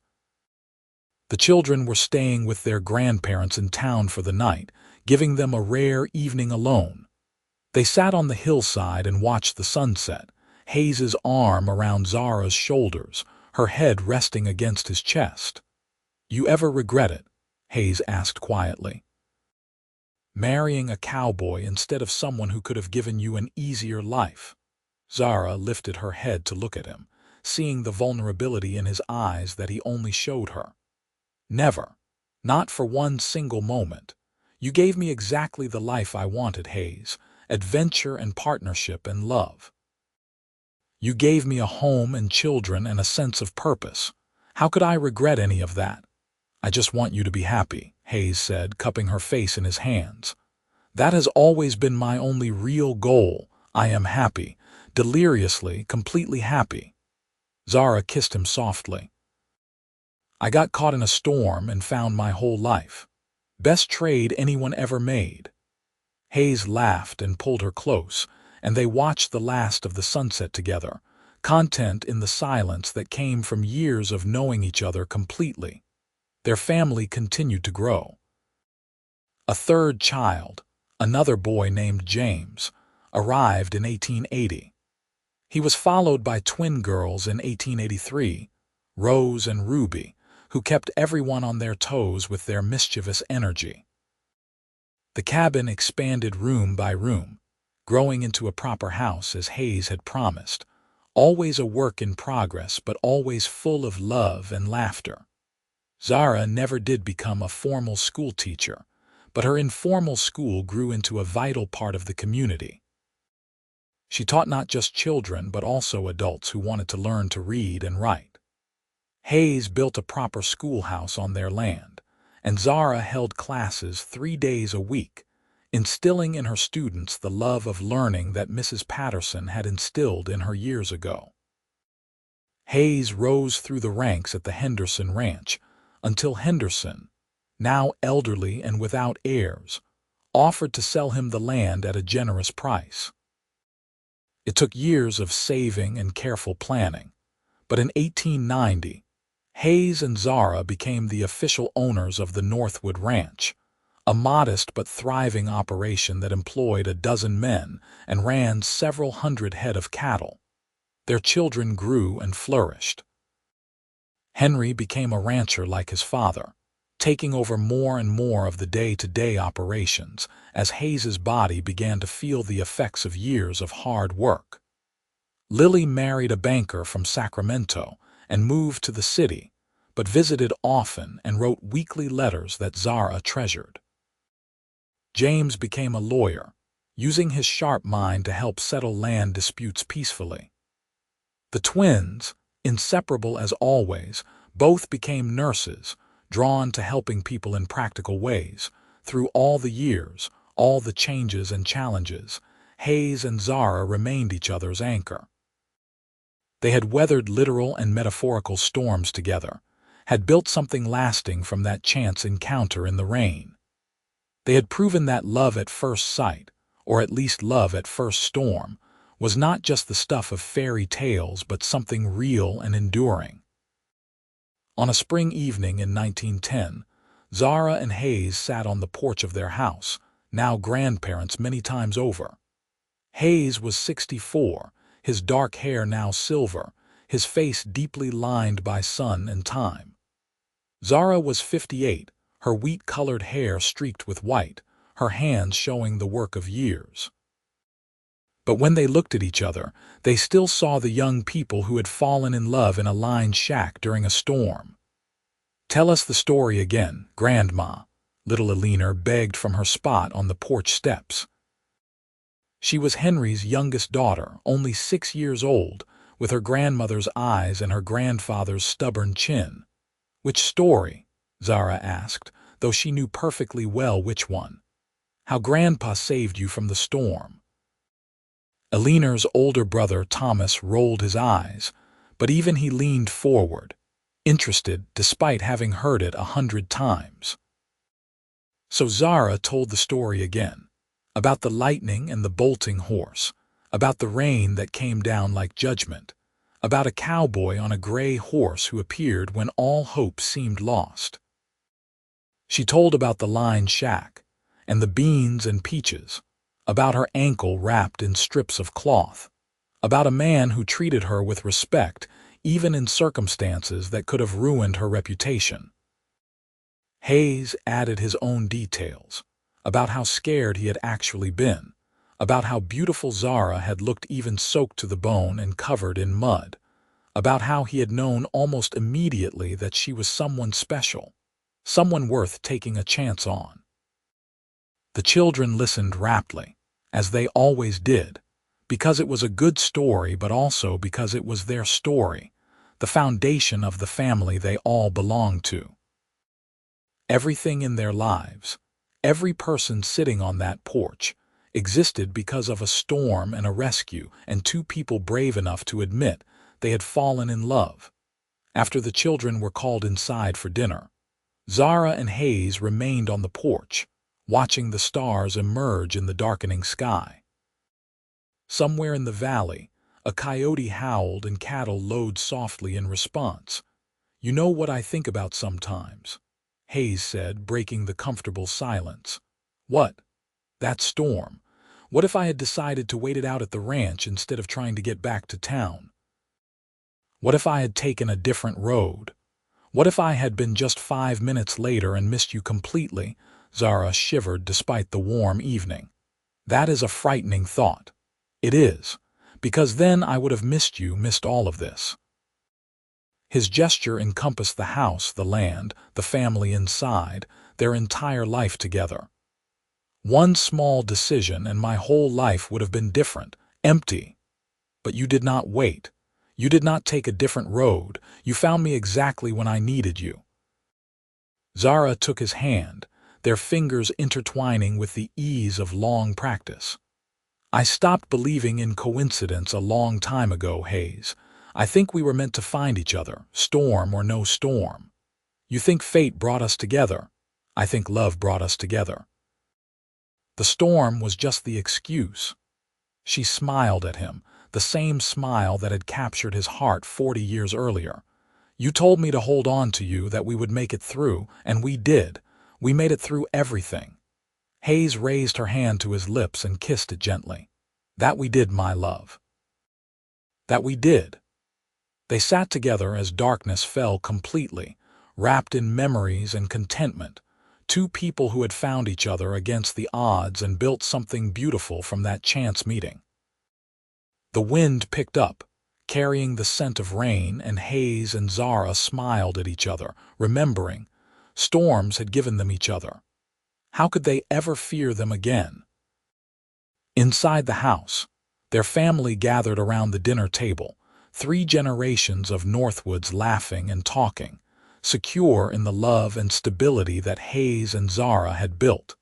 The children were staying with their grandparents in town for the night, giving them a rare evening alone. They sat on the hillside and watched the sunset, Hayes's arm around Zara's shoulders, her head resting against his chest. "You ever regret it?" Hayes asked quietly. "Marrying a cowboy instead of someone who could have given you an easier life?" Zara lifted her head to look at him, seeing the vulnerability in his eyes that he only showed her. "Never. Not for one single moment. You gave me exactly the life I wanted, Hayes. Adventure and partnership and love. You gave me a home and children and a sense of purpose. How could I regret any of that?" "I just want you to be happy," Hayes said, cupping her face in his hands. "That has always been my only real goal. I am happy, deliriously, completely happy." Zara kissed him softly. "I got caught in a storm and found my whole life. Best trade anyone ever made." Hayes laughed and pulled her close, and they watched the last of the sunset together, content in the silence that came from years of knowing each other completely. Their family continued to grow. A third child, another boy named James, arrived in 1880. He was followed by twin girls in 1883, Rose and Ruby, who kept everyone on their toes with their mischievous energy. The cabin expanded room by room, growing into a proper house as Hayes had promised, always a work in progress but always full of love and laughter. Zara never did become a formal school teacher, but her informal school grew into a vital part of the community. She taught not just children but also adults who wanted to learn to read and write. Hayes built a proper schoolhouse on their land, and Zara held classes 3 days a week, instilling in her students the love of learning that Mrs. Patterson had instilled in her years ago. Hayes rose through the ranks at the Henderson Ranch until Henderson, now elderly and without heirs, offered to sell him the land at a generous price. It took years of saving and careful planning, but in 1890, Hayes and Zara became the official owners of the Northwood Ranch, a modest but thriving operation that employed a dozen men and ran several hundred head of cattle. Their children grew and flourished. Henry became a rancher like his father, taking over more and more of the day-to-day operations as Hayes's body began to feel the effects of years of hard work. Lily married a banker from Sacramento and moved to the city, but visited often and wrote weekly letters that Zara treasured. James became a lawyer, using his sharp mind to help settle land disputes peacefully. The twins, inseparable as always, both became nurses, drawn to helping people in practical ways. Through all the years, all the changes and challenges, Hayes and Zara remained each other's anchor. They had weathered literal and metaphorical storms together, had built something lasting from that chance encounter in the rain. They had proven that love at first sight, or at least love at first storm, was not just the stuff of fairy tales but something real and enduring. On a spring evening in 1910, Zara and Hayes sat on the porch of their house, now grandparents many times over. Hayes was 64, his dark hair now silver, his face deeply lined by sun and time. Zara was 58, her wheat-colored hair streaked with white, her hands showing the work of years. But when they looked at each other, they still saw the young people who had fallen in love in a lined shack during a storm. "Tell us the story again, Grandma," little Eleanor begged from her spot on the porch steps. She was Henry's youngest daughter, only 6 years old, with her grandmother's eyes and her grandfather's stubborn chin. "Which story?" Zara asked, though she knew perfectly well which one. "How Grandpa saved you from the storm." Eleanor's older brother Thomas rolled his eyes, but even he leaned forward, interested despite having heard it 100 times. So Zara told the story again, about the lightning and the bolting horse, about the rain that came down like judgment, about a cowboy on a gray horse who appeared when all hope seemed lost. She told about the lined shack, and the beans and peaches, about her ankle wrapped in strips of cloth, about a man who treated her with respect even in circumstances that could have ruined her reputation. Hayes added his own details, about how scared he had actually been, about how beautiful Zara had looked even soaked to the bone and covered in mud, about how he had known almost immediately that she was someone special, someone worth taking a chance on. The children listened raptly, as they always did, because it was a good story but also because it was their story, the foundation of the family they all belonged to. Everything in their lives, every person sitting on that porch, existed because of a storm and a rescue and 2 people brave enough to admit they had fallen in love. After the children were called inside for dinner, Zara and Hayes remained on the porch, watching the stars emerge in the darkening sky. Somewhere in the valley, a coyote howled and cattle lowed softly in response. "You know what I think about sometimes," Hayes said, breaking the comfortable silence. "What?" "That storm. What if I had decided to wait it out at the ranch instead of trying to get back to town? What if I had taken a different road? What if I had been just 5 minutes later and missed you completely?" Zara shivered despite the warm evening. "That is a frightening thought." "It is, because then I would have missed all of this." His gesture encompassed the house, the land, the family inside, their entire life together. "One small decision and my whole life would have been different, empty. But you did not wait. You did not take a different road. You found me exactly when I needed you." Zara took his hand, their fingers intertwining with the ease of long practice. "I stopped believing in coincidence a long time ago, Hayes. I think we were meant to find each other, storm or no storm. You think fate brought us together. I think love brought us together. The storm was just the excuse." She smiled at him, the same smile that had captured his heart 40 years earlier. "You told me to hold on to you, that we would make it through, and we did. We made it through everything." Hayes raised her hand to his lips and kissed it gently. "That we did, my love. That we did." They sat together as darkness fell completely, wrapped in memories and contentment, 2 people who had found each other against the odds and built something beautiful from that chance meeting. The wind picked up, carrying the scent of rain, and Hayes and Zara smiled at each other, remembering storms had given them each other. How could they ever fear them again? Inside the house, their family gathered around the dinner table, 3 generations of Northwoods laughing and talking, secure in the love and stability that Hayes and Zara had built.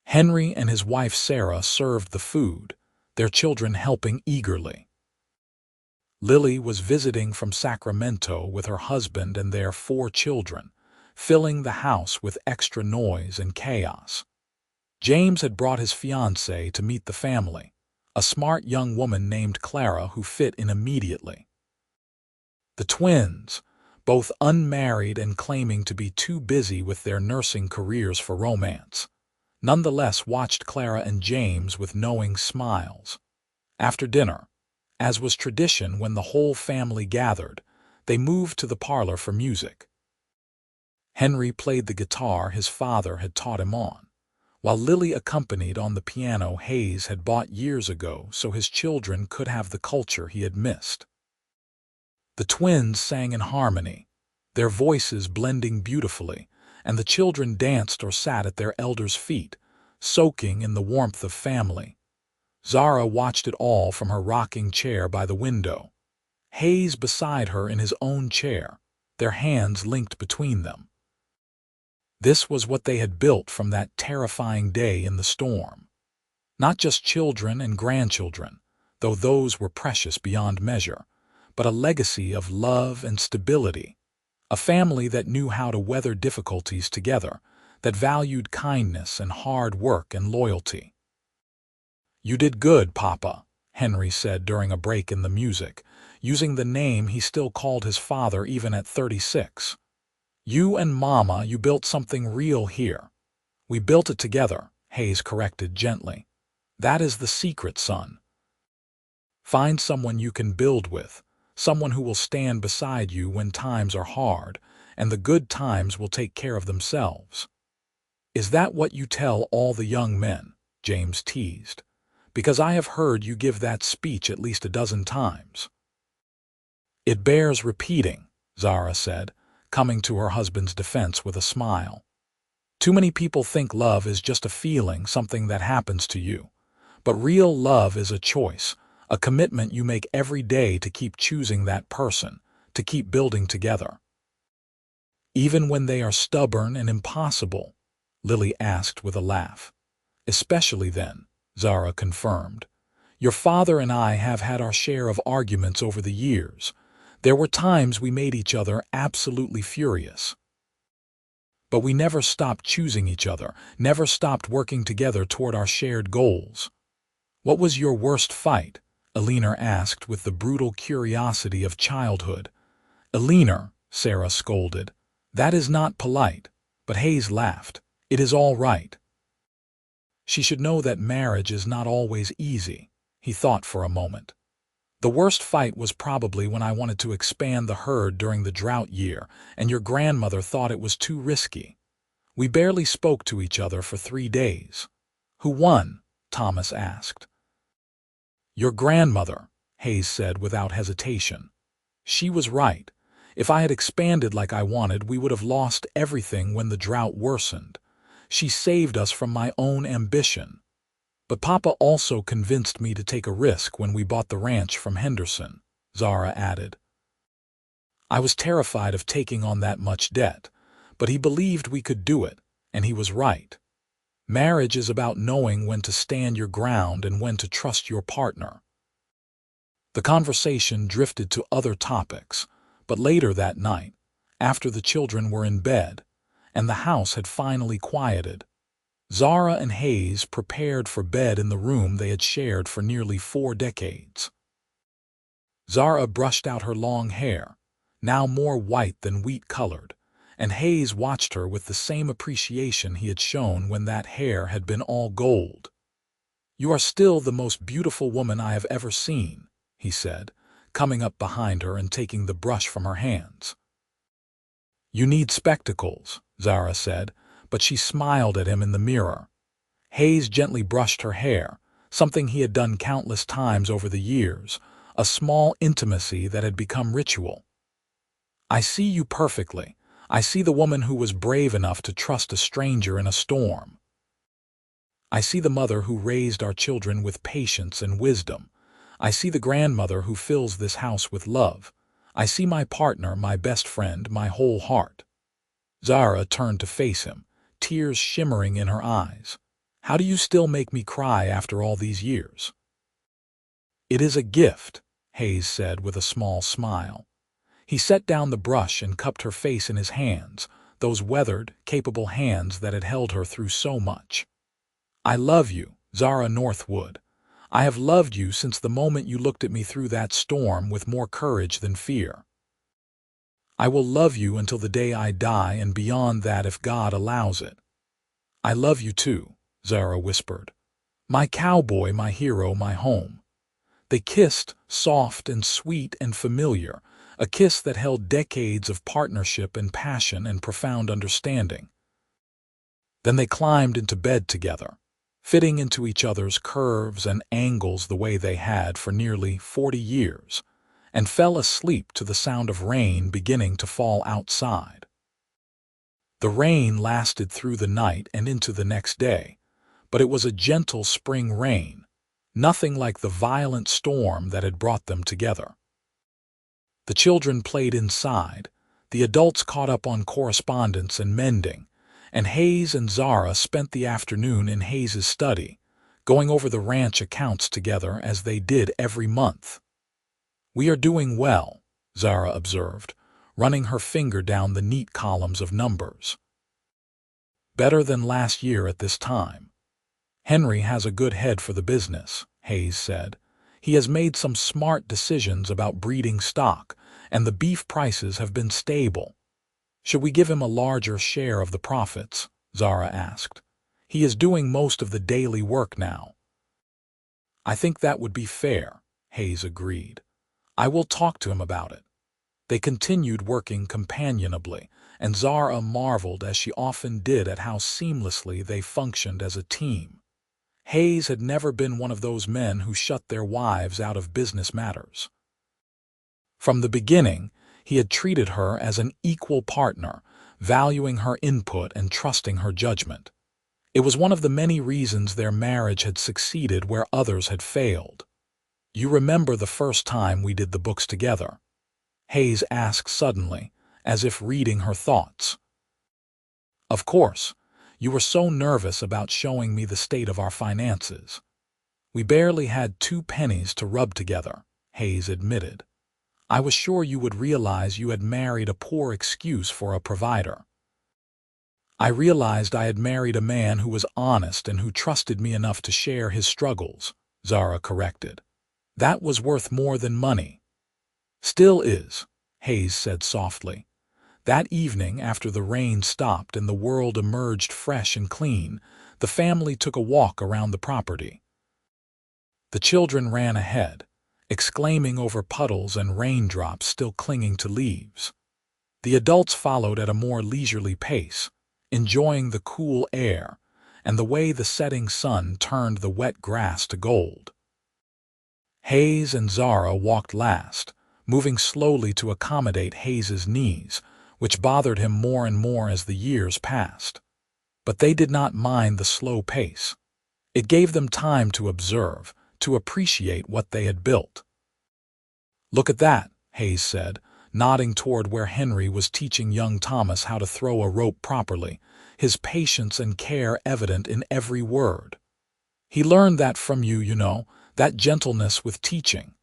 Henry and his wife Sarah served the food, their children helping eagerly. Lily was visiting from Sacramento with her husband and their 4 children, filling the house with extra noise and chaos. James had brought his fiancée to meet the family, a smart young woman named Clara who fit in immediately. The twins, both unmarried and claiming to be too busy with their nursing careers for romance, nonetheless watched Clara and James with knowing smiles. After dinner, as was tradition when the whole family gathered, they moved to the parlor for music. Henry played the guitar his father had taught him on, while Lily accompanied on the piano Hayes had bought years ago so his children could have the culture he had missed. The twins sang in harmony, their voices blending beautifully, and the children danced or sat at their elders' feet, soaking in the warmth of family. Zara watched it all from her rocking chair by the window, Hayes beside her in his own chair, their hands linked between them. This was what they had built from that terrifying day in the storm. Not just children and grandchildren, though those were precious beyond measure, but a legacy of love and stability, a family that knew how to weather difficulties together, that valued kindness and hard work and loyalty. "You did good, Papa," Henry said during a break in the music, using the name he still called his father even at 36. "You and Mama, you built something real here." "We built it together," Hayes corrected gently. "That is the secret, son. Find someone you can build with, someone who will stand beside you when times are hard, and the good times will take care of themselves." "Is that what you tell all the young men?" James teased. "Because I have heard you give that speech at least a dozen times." "It bears repeating," Zara said, coming to her husband's defense with a smile. "Too many people think love is just a feeling, something that happens to you. But real love is a choice, a commitment you make every day to keep choosing that person, to keep building together." "Even when they are stubborn and impossible?" Lily asked with a laugh. "Especially then," Zara confirmed. "Your father and I have had our share of arguments over the years. There were times we made each other absolutely furious. But we never stopped choosing each other, never stopped working together toward our shared goals." "What was your worst fight?" Eleanor asked with the brutal curiosity of childhood. "Eleanor," Sarah scolded, "that is not polite." But Hayes laughed. "It is all right. She should know that marriage is not always easy." He thought for a moment. "The worst fight was probably when I wanted to expand the herd during the drought year, and your grandmother thought it was too risky. We barely spoke to each other for 3 days." "Who won?" Thomas asked. "Your grandmother," Hayes said without hesitation. "She was right. If I had expanded like I wanted, we would have lost everything when the drought worsened. She saved us from my own ambition. But Papa also convinced me to take a risk when we bought the ranch from Henderson," Zara added. "I was terrified of taking on that much debt, but he believed we could do it, and he was right. Marriage is about knowing when to stand your ground and when to trust your partner." The conversation drifted to other topics, but later that night, after the children were in bed, and the house had finally quieted, Zara and Hayes prepared for bed in the room they had shared for nearly 4 decades. Zara brushed out her long hair, now more white than wheat-colored, and Hayes watched her with the same appreciation he had shown when that hair had been all gold. "You are still the most beautiful woman I have ever seen," he said, coming up behind her and taking the brush from her hands. "You need spectacles," Zara said, but she smiled at him in the mirror. Hayes gently brushed her hair, something he had done countless times over the years, a small intimacy that had become ritual. "I see you perfectly. I see the woman who was brave enough to trust a stranger in a storm. I see the mother who raised our children with patience and wisdom. I see the grandmother who fills this house with love. I see my partner, my best friend, my whole heart." Zara turned to face him, tears shimmering in her eyes. How do you still make me cry after all these years?" "It is a gift," Hayes said with a small smile. He set down the brush and cupped her face in his hands, those weathered, capable hands that had held her through so much. "I love you, Zara Northwood. I have loved you since the moment you looked at me through that storm with more courage than fear. I will love you until the day I die and beyond that if God allows it." "I love you too," Zara whispered. "My cowboy, my hero, my home." They kissed, soft and sweet and familiar, a kiss that held decades of partnership and passion and profound understanding. Then they climbed into bed together, fitting into each other's curves and angles the way they had for nearly 40 years, and fell asleep to the sound of rain beginning to fall outside. The rain lasted through the night and into the next day, but it was a gentle spring rain, nothing like the violent storm that had brought them together. The children played inside, the adults caught up on correspondence and mending, and Hayes and Zara spent the afternoon in Hayes's study, going over the ranch accounts together as they did every month. "We are doing well," Zara observed, running her finger down the neat columns of numbers. "Better than last year at this time. Henry has a good head for the business," Hayes said. "He has made some smart decisions about breeding stock, and the beef prices have been stable." "Should we give him a larger share of the profits?" Zara asked. "He is doing most of the daily work now." "I think that would be fair," Hayes agreed. "I will talk to him about it." They continued working companionably, and Zara marveled as she often did at how seamlessly they functioned as a team. Hayes had never been one of those men who shut their wives out of business matters. From the beginning, he had treated her as an equal partner, valuing her input and trusting her judgment. It was one of the many reasons their marriage had succeeded where others had failed. "You remember the first time we did the books together?" Hayes asked suddenly, as if reading her thoughts. "Of course. You were so nervous about showing me the state of our finances." "We barely had 2 pennies to rub together," Hayes admitted. "I was sure you would realize you had married a poor excuse for a provider." "I realized I had married a man who was honest and who trusted me enough to share his struggles," Zara corrected. "That was worth more than money." "Still is," Hayes said softly. That evening, after the rain stopped and the world emerged fresh and clean, the family took a walk around the property. The children ran ahead, exclaiming over puddles and raindrops still clinging to leaves. The adults followed at a more leisurely pace, enjoying the cool air and the way the setting sun turned the wet grass to gold. Hayes and Zara walked last, moving slowly to accommodate Hayes's knees, which bothered him more and more as the years passed. But they did not mind the slow pace. It gave them time to observe, to appreciate what they had built. "Look at that," Hayes said, nodding toward where Henry was teaching young Thomas how to throw a rope properly, his patience and care evident in every word. "He learned that from you, you know, that gentleness with teaching."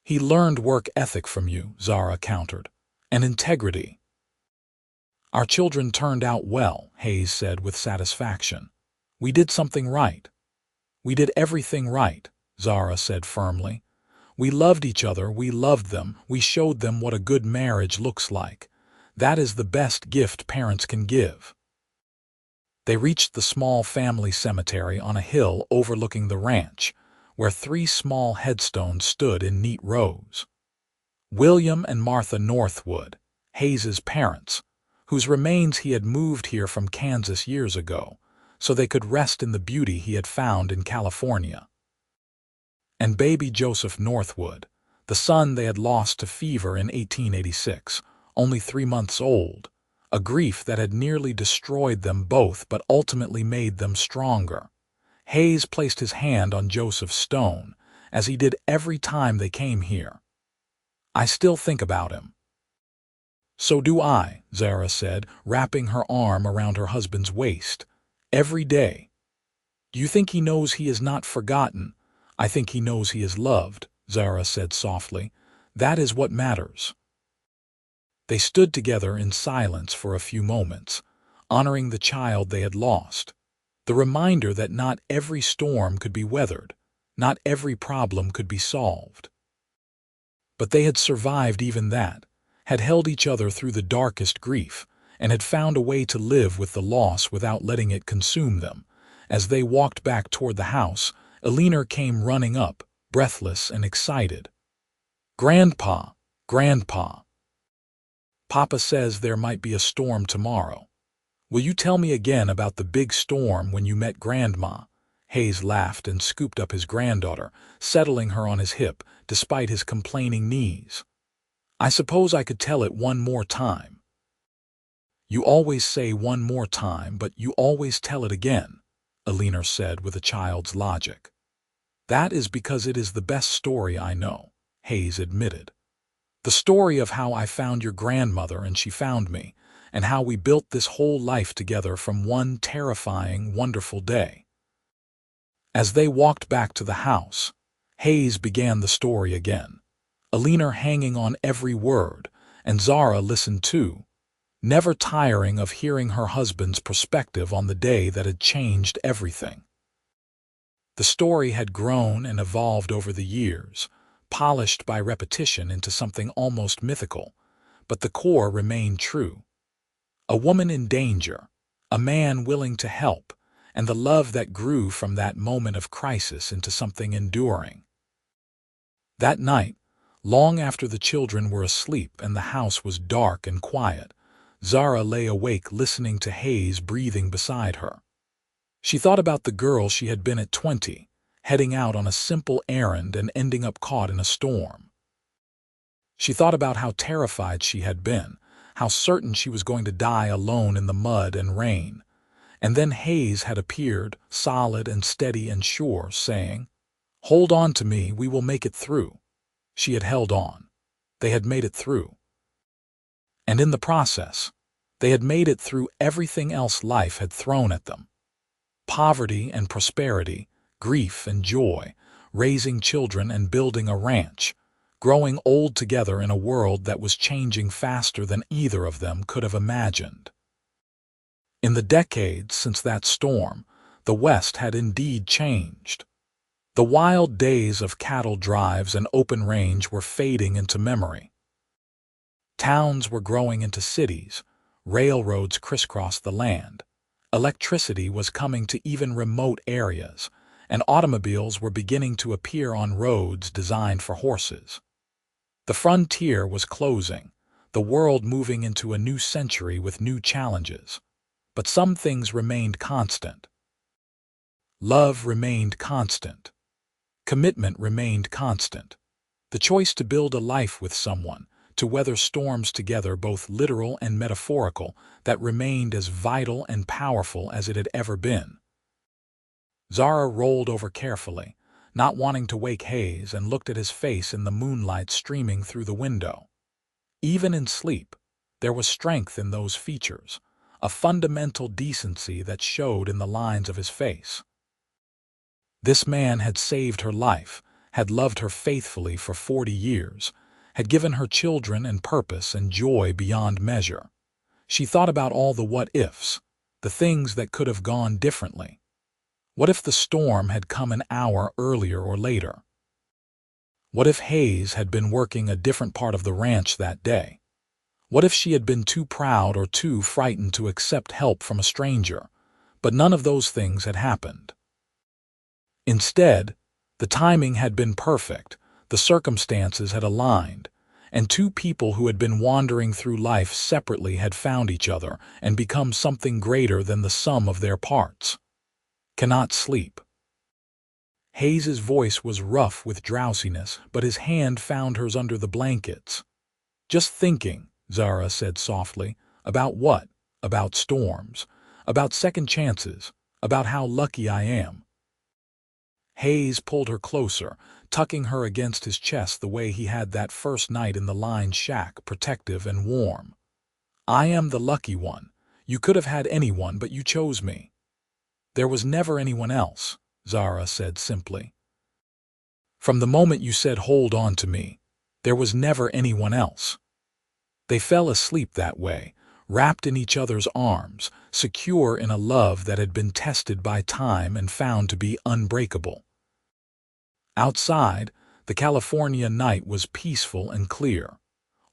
"He learned work ethic from you," Zara countered, "and integrity." "Our children turned out well," Hayes said with satisfaction. "We did something right." "We did everything right," Zara said firmly. "We loved each other, we loved them, we showed them what a good marriage looks like. That is the best gift parents can give." They reached the small family cemetery on a hill overlooking the ranch, where 3 small headstones stood in neat rows. William and Martha Northwood, Hayes's parents, whose remains he had moved here from Kansas years ago, so they could rest in the beauty he had found in California. And baby Joseph Northwood, the son they had lost to fever in 1886, only 3 months old, a grief that had nearly destroyed them both but ultimately made them stronger. Hayes placed his hand on Joseph's stone, as he did every time they came here. "I still think about him." "So do I," Zara said, wrapping her arm around her husband's waist. "Every day." You think he knows he is not forgotten. I think he knows he is loved, Zara said softly. That is what matters. They stood together in silence for a few moments, honoring the child they had lost, the reminder that not every storm could be weathered, not every problem could be solved. But they had survived even that, had held each other through the darkest grief, and had found a way to live with the loss without letting it consume them. As they walked back toward the house, Eleanor came running up, breathless and excited. "Grandpa, Grandpa, Papa says there might be a storm tomorrow. Will you tell me again about the big storm when you met Grandma?" Hayes laughed and scooped up his granddaughter, settling her on his hip, despite his complaining knees. "I suppose I could tell it one more time." "You always say one more time, but you always tell it again," Eleanor said with a child's logic. "That is because it is the best story I know," Hayes admitted. "The story of how I found your grandmother and she found me, and how we built this whole life together from one terrifying, wonderful day." As they walked back to the house, Hayes began the story again, Eleanor hanging on every word, and Zara listened too, never tiring of hearing her husband's perspective on the day that had changed everything. The story had grown and evolved over the years, polished by repetition into something almost mythical, but the core remained true. A woman in danger, a man willing to help, and the love that grew from that moment of crisis into something enduring. That night, long after the children were asleep and the house was dark and quiet, Zara lay awake listening to Hayes breathing beside her. She thought about the girl she had been at 20, heading out on a simple errand and ending up caught in a storm. She thought about how terrified she had been, how certain she was going to die alone in the mud and rain. And then Hayes had appeared, solid and steady and sure, saying, "Hold on to me, we will make it through." She had held on. They had made it through. And in the process, they had made it through everything else life had thrown at them. Poverty and prosperity, grief and joy, raising children and building a ranch, growing old together in a world that was changing faster than either of them could have imagined. In the decades since that storm, the West had indeed changed. The wild days of cattle drives and open range were fading into memory. Towns were growing into cities, railroads crisscrossed the land, electricity was coming to even remote areas, and automobiles were beginning to appear on roads designed for horses. The frontier was closing, the world moving into a new century with new challenges. But some things remained constant. Love remained constant. Commitment remained constant. The choice to build a life with someone, to weather storms together, both literal and metaphorical, that remained as vital and powerful as it had ever been. Zara rolled over carefully, not wanting to wake Hayes, and looked at his face in the moonlight streaming through the window. Even in sleep, there was strength in those features, a fundamental decency that showed in the lines of his face. This man had saved her life, had loved her faithfully for 40 years, had given her children and purpose and joy beyond measure. She thought about all the what-ifs, the things that could have gone differently. What if the storm had come an hour earlier or later? What if Hayes had been working a different part of the ranch that day? What if she had been too proud or too frightened to accept help from a stranger? But none of those things had happened. Instead, the timing had been perfect, the circumstances had aligned, and two people who had been wandering through life separately had found each other and become something greater than the sum of their parts. Cannot sleep. Hayes's voice was rough with drowsiness, but his hand found hers under the blankets. "Just thinking," Zara said softly. "About what? About storms. About second chances. About how lucky I am." Hayes pulled her closer, tucking her against his chest the way he had that first night in the lined shack, protective and warm. "I am the lucky one. You could have had anyone, but you chose me." There was never anyone else, Zara said simply. From the moment you said hold on to me, there was never anyone else. They fell asleep that way, wrapped in each other's arms, secure in a love that had been tested by time and found to be unbreakable. Outside, the California night was peaceful and clear.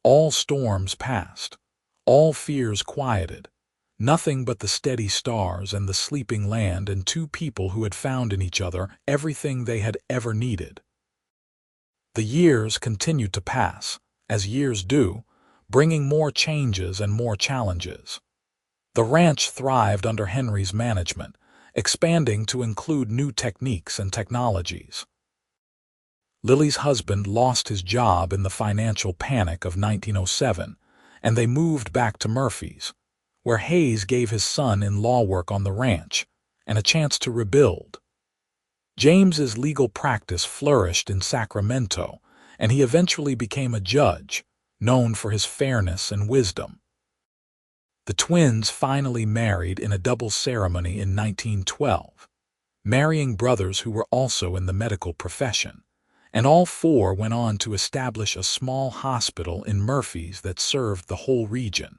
All storms passed, all fears quieted, nothing but the steady stars and the sleeping land and two people who had found in each other everything they had ever needed. The years continued to pass, as years do, bringing more changes and more challenges. The ranch thrived under Henry's management, expanding to include new techniques and technologies. Lily's husband lost his job in the financial panic of 1907, and they moved back to Murphy's, where Hayes gave his son-in-law work on the ranch and a chance to rebuild. James's legal practice flourished in Sacramento, and he eventually became a judge, known for his fairness and wisdom. The twins finally married in a double ceremony in 1912, marrying brothers who were also in the medical profession, and all four went on to establish a small hospital in Murphy's that served the whole region.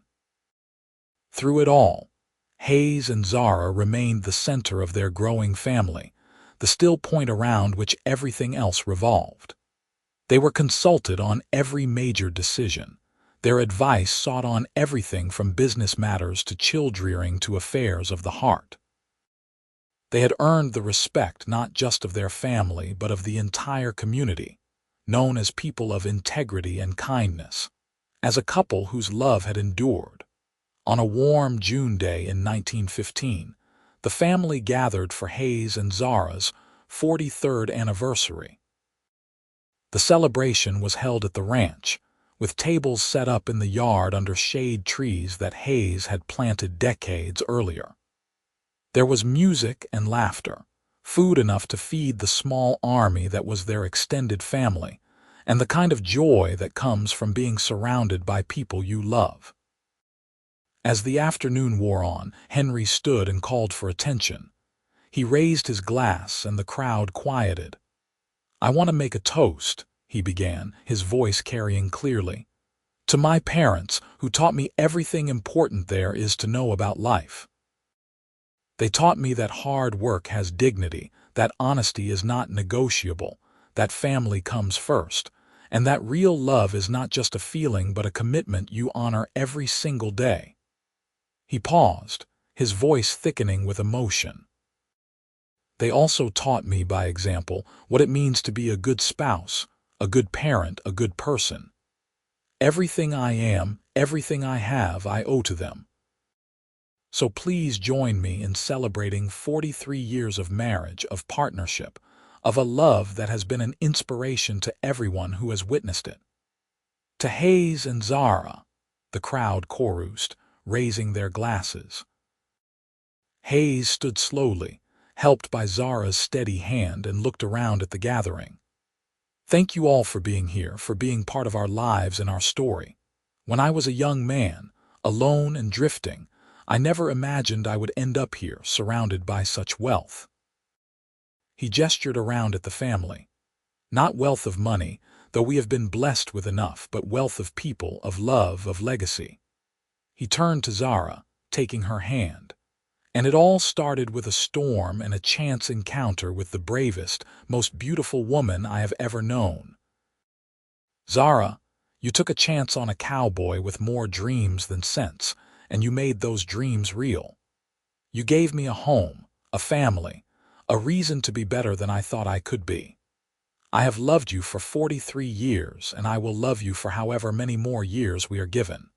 Through it all, Hayes and Zara remained the center of their growing family, the still point around which everything else revolved. They were consulted on every major decision, their advice sought on everything from business matters to child-rearing to affairs of the heart. They had earned the respect not just of their family but of the entire community, known as people of integrity and kindness, as a couple whose love had endured. On a warm June day in 1915, the family gathered for Hayes and Zara's 43rd anniversary. The celebration was held at the ranch, with tables set up in the yard under shade trees that Hayes had planted decades earlier. There was music and laughter, food enough to feed the small army that was their extended family, and the kind of joy that comes from being surrounded by people you love. As the afternoon wore on, Henry stood and called for attention. He raised his glass and the crowd quieted. "I want to make a toast," he began, his voice carrying clearly, "to my parents who taught me everything important there is to know about life. They taught me that hard work has dignity, that honesty is not negotiable, that family comes first, and that real love is not just a feeling but a commitment you honor every single day." He paused, his voice thickening with emotion. "They also taught me, by example, what it means to be a good spouse, a good parent, a good person. Everything I am, everything I have, I owe to them. So please join me in celebrating 43 years of marriage, of partnership, of a love that has been an inspiration to everyone who has witnessed it." "To Hayes and Zara," the crowd chorused, raising their glasses. Hayes stood slowly, helped by Zara's steady hand, and looked around at the gathering. "Thank you all for being here, for being part of our lives and our story. When I was a young man, alone and drifting, I never imagined I would end up here, surrounded by such wealth." He gestured around at the family. "Not wealth of money, though we have been blessed with enough, but wealth of people, of love, of legacy." He turned to Zara, taking her hand. "And it all started with a storm and a chance encounter with the bravest, most beautiful woman I have ever known. Zara, you took a chance on a cowboy with more dreams than sense, and you made those dreams real. You gave me a home, a family, a reason to be better than I thought I could be. I have loved you for 43 years, and I will love you for however many more years we are given.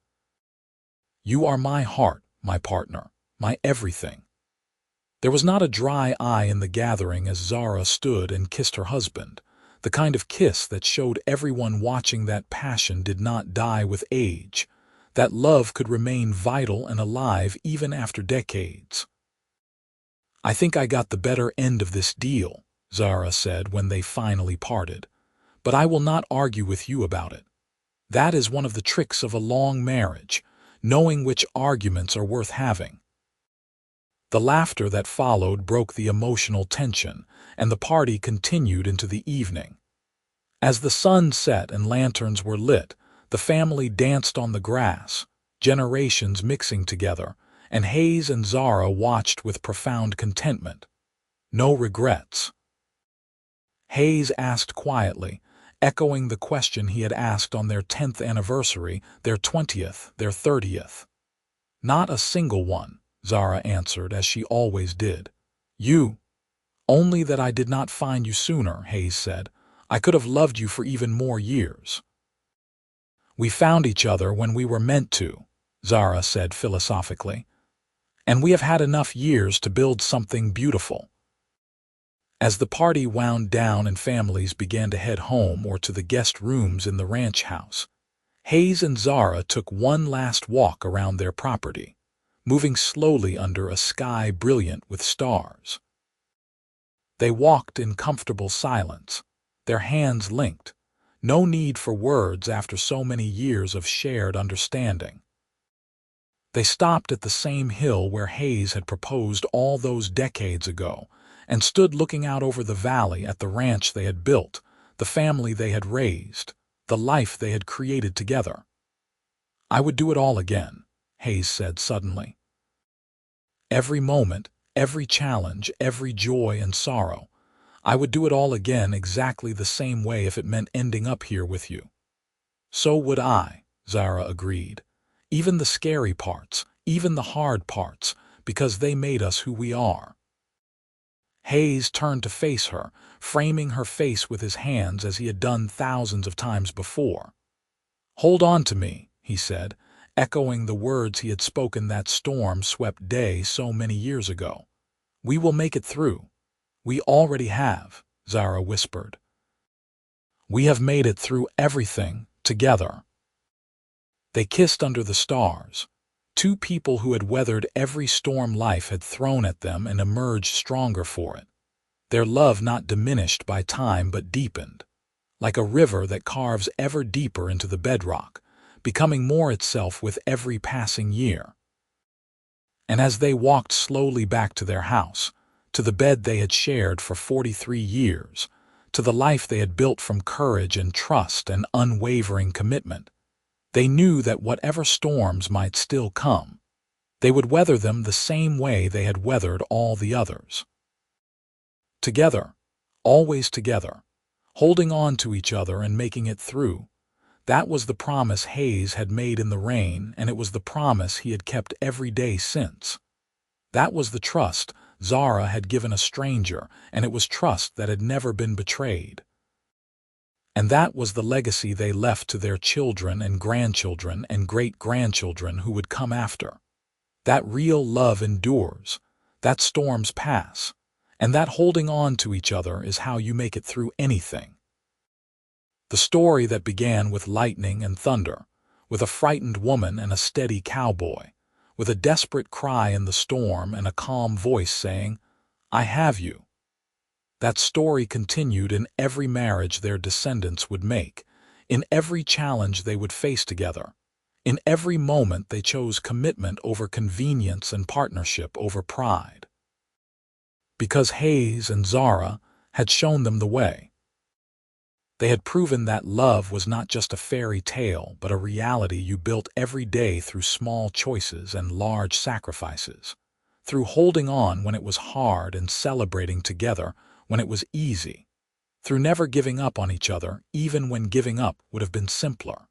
You are my heart, my partner, my everything." There was not a dry eye in the gathering as Zara stood and kissed her husband, the kind of kiss that showed everyone watching that passion did not die with age, that love could remain vital and alive even after decades. "I think I got the better end of this deal," Zara said when they finally parted, "but I will not argue with you about it. That is one of the tricks of a long marriage, knowing which arguments are worth having." The laughter that followed broke the emotional tension, and the party continued into the evening. As the sun set and lanterns were lit, the family danced on the grass, generations mixing together, and Hayes and Zara watched with profound contentment. No regrets. Hayes asked quietly, echoing the question he had asked on their 10th anniversary, their 20th, their 30th. Not a single one, Zara answered, as she always did. You. Only that I did not find you sooner, Hayes said. I could have loved you for even more years. We found each other when we were meant to, Zara said philosophically. And we have had enough years to build something beautiful. As the party wound down and families began to head home or to the guest rooms in the ranch house, Hayes and Zara took one last walk around their property, moving slowly under a sky brilliant with stars. They walked in comfortable silence, their hands linked, no need for words after so many years of shared understanding. They stopped at the same hill where Hayes had proposed all those decades ago, and stood looking out over the valley at the ranch they had built, the family they had raised, the life they had created together. I would do it all again, Hayes said suddenly. Every moment, every challenge, every joy and sorrow. I would do it all again exactly the same way if it meant ending up here with you. So would I, Zara agreed. Even the scary parts, even the hard parts, because they made us who we are. Hayes turned to face her, framing her face with his hands as he had done thousands of times before. Hold on to me, he said, echoing the words he had spoken that storm-swept day so many years ago. We will make it through. We already have, Zara whispered. We have made it through everything, together. They kissed under the stars, two people who had weathered every storm life had thrown at them and emerged stronger for it. Their love not diminished by time but deepened, like a river that carves ever deeper into the bedrock, becoming more itself with every passing year. And as they walked slowly back to their house, to the bed they had shared for 43 years, to the life they had built from courage and trust and unwavering commitment, they knew that whatever storms might still come, they would weather them the same way they had weathered all the others. Together, always together, holding on to each other and making it through. That was the promise Hayes had made in the rain, and it was the promise he had kept every day since. That was the trust Zara had given a stranger, and it was trust that had never been betrayed. And that was the legacy they left to their children and grandchildren and great-grandchildren who would come after. That real love endures, that storms pass, and that holding on to each other is how you make it through anything. The story that began with lightning and thunder, with a frightened woman and a steady cowboy, with a desperate cry in the storm and a calm voice saying, "I have you." That story continued in every marriage their descendants would make, in every challenge they would face together, in every moment they chose commitment over convenience and partnership over pride. Because Hayes and Zara had shown them the way. They had proven that love was not just a fairy tale, but a reality you built every day through small choices and large sacrifices, through holding on when it was hard and celebrating together when it was easy, through never giving up on each other even when giving up would have been simpler.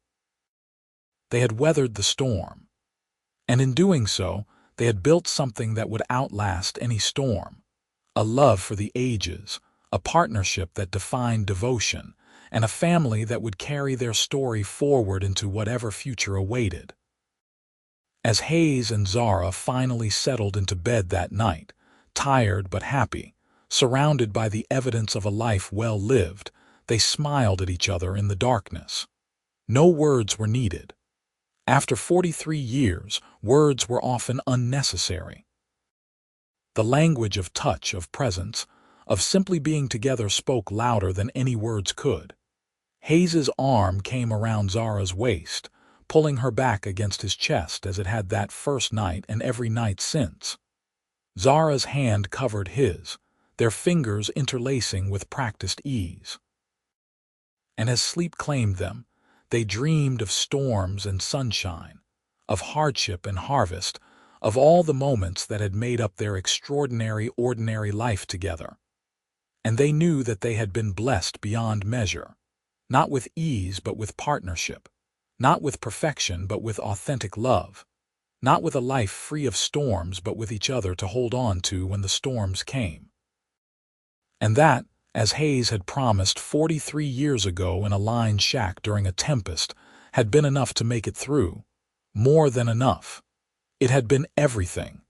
They had weathered the storm, and in doing so, they had built something that would outlast any storm, a love for the ages, a partnership that defined devotion, and a family that would carry their story forward into whatever future awaited. As Hayes and Zara finally settled into bed that night, tired but happy, surrounded by the evidence of a life well lived, they smiled at each other in the darkness. No words were needed. After 43 years, words were often unnecessary. The language of touch, of presence, of simply being together spoke louder than any words could. Hayes's arm came around Zara's waist, pulling her back against his chest as it had that first night and every night since. Zara's hand covered his, their fingers interlacing with practiced ease. And as sleep claimed them, they dreamed of storms and sunshine, of hardship and harvest, of all the moments that had made up their extraordinary, ordinary life together. And they knew that they had been blessed beyond measure, not with ease but with partnership, not with perfection but with authentic love, not with a life free of storms but with each other to hold on to when the storms came. And that, as Hayes had promised 43 years ago in a lined shack during a tempest, had been enough to make it through. More than enough. It had been everything.